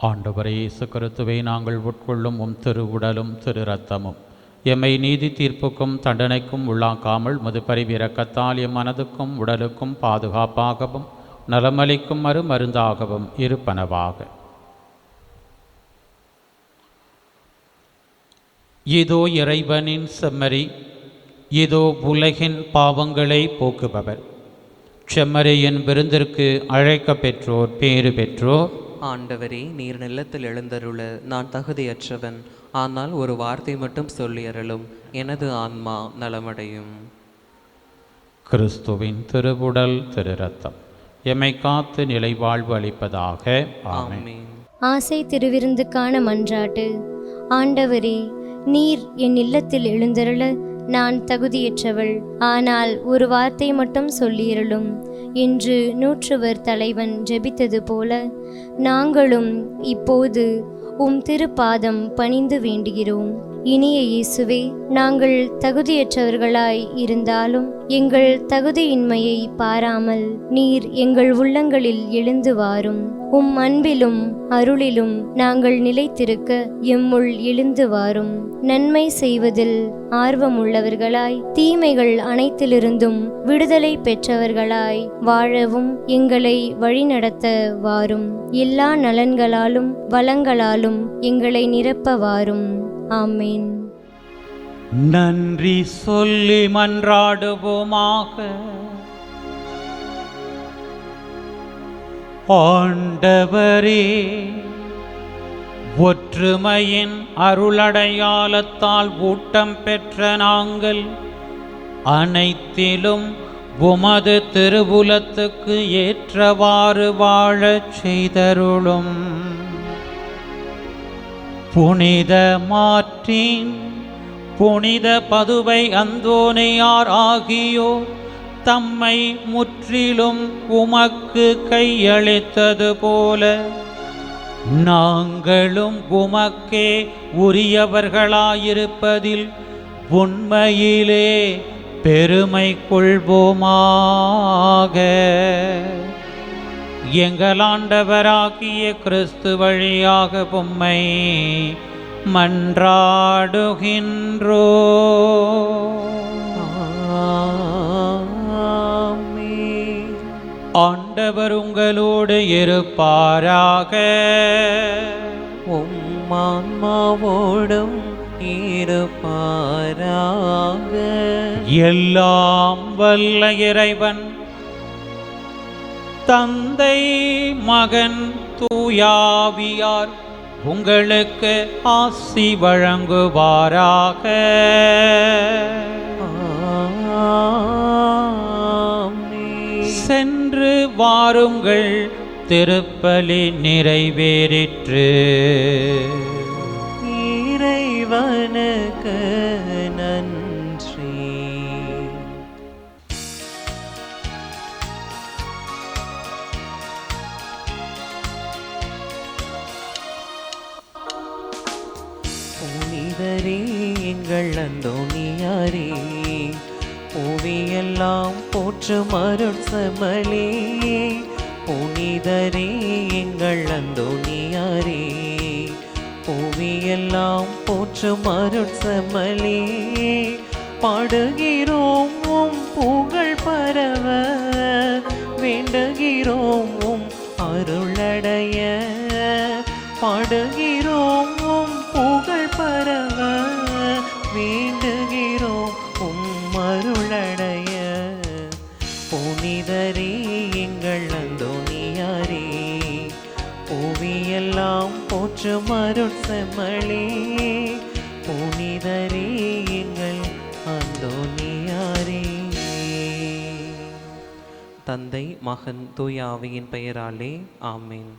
ஆண்டவரே இயேசு கிறிஸ்துவே, நாங்கள் உட்கொள்ளும் திருவுடலும் திரு இரத்தமும் எம்மை நீதி தீர்ப்புக்கும் தண்டனைக்கும் உள்ளாக்காமல் முது பரிவிரக்கத்தால் எம் மனதுக்கும் உடலுக்கும் பாதுகாப்பாகவும் நலமளிக்கும் மருந்தாகவும் இருப்பனவாக. இதோ இறைவனின் செம்மறி, இதோ உலகின் பாவங்களை போக்குபவர். செம்மறியின் விருந்திற்கு அழைக்க பெற்றோர் பேறு பெற்றோர். ஆண்டவரே, நீர் நிலத்தில் எழுந்தருள நான் தகுதியற்றவன். ஆனால் ஒரு வார்த்தை மட்டும் சொல்லியருளும், எனது ஆன்மா நலமடையும். கிறிஸ்துவின் திருவுடல் திரு இரத்தம் எம்மை காத்து நிலை வாழ்வு அளிப்பதாக. ஆமென். ஆசை திருவிருந்துக்கான மன்றாட்டு. ஆண்டவரே, நீர் என் இல்லத்தில் எழுந்தருள நான் தகுதியற்றவள். ஆனால் ஒரு வார்த்தை மட்டும் சொல்லியருளும் என்று நூற்றுவர் தலைவன் ஜெபித்தது போல நாங்களும் இப்போது திருப்பாதம் பணிந்து வேண்டுகிறோம். இனிய இயேசுவே, நாங்கள் தகுதியற்றவர்களாய் இருந்தாலும் எங்கள் தகுதியின்மையை பாராமல் நீர் எங்கள் உள்ளங்களில் எழுந்து வாரும். அன்பிலும் அருளிலும் நாங்கள் நிலைத்திருக்க எம்முள் எழுந்து வாரும். நன்மை செய்வதில் ஆர்வமுள்ளவர்களாய் தீமைகள் அனைத்திலிருந்தும் விடுதலை பெற்றவர்களாய் வாழவும் எங்களை வழிநடத்த வாரும். எல்லா நலன்களாலும் வளங்களாலும் எங்களை நிரப்ப வாரும். ஆமென். நன்றி சொல்லி மன்றாடுவோமாக. ஆண்டவரே, ஒற்றுமையின் அருளடையாளத்தால் ஊட்டம் பெற்ற நாங்கள் அனைத்திலும் உமது திருவுலத்துக்கு ஏற்றவாறு வாழச் செய்தருளும். புனித மார்ட்டின், புனித பதுவை அந்தோனியார் ஆகியோர் தம்மை முற்றிலும் உமக்கு கையளித்தது போல நாங்களும் உமக்கே உரியவர்களாயிருப்பதில் உண்மையிலே பெருமை கொள்வோமாக. எங்கள் ஆண்டவராகிய கிறிஸ்து வழியாக உம்மை மன்றாடுகின்றோ. ஆண்டவர் உங்களோடு இருப்பாராக. ஆன்மாவோடும் இருப்பாராக. எல்லாம் வல்ல இறைவன் தந்தை, மகன், தூயாவியார் உங்களுக்கு ஆசி வழங்குவாராக. சென்று வாருங்கள், திருப்பலி நிறைவேறிற்று. இறைவனுக்கு நன்றி. புனிதரே, எங்கள் அந்தோனியாரே, புவியெல்லாம் போற்றும் அருட்சமலே. புனிதரே, எங்கள் அந்தோனியாரே, புவியெல்லாம் போற்றும் அருட்சமலே. பாடுகிறோம் உம் புகழ் பரவ, வேண்டுகிறோம் உம் அருளடைய. பாடுகிறோம் உம் புகழ் பரவ, வேண்டுகிறோம் உம் அருளடைய. புனிதரே, எங்கள் அந்தோனியாரே, புவியெல்லாம் போற்றும் அருட்சமலே. புனிதரே, எங்கள் அந்தோனியாரே. தந்தை, மகன், தூய ஆவியின் பெயராலே ஆமென்.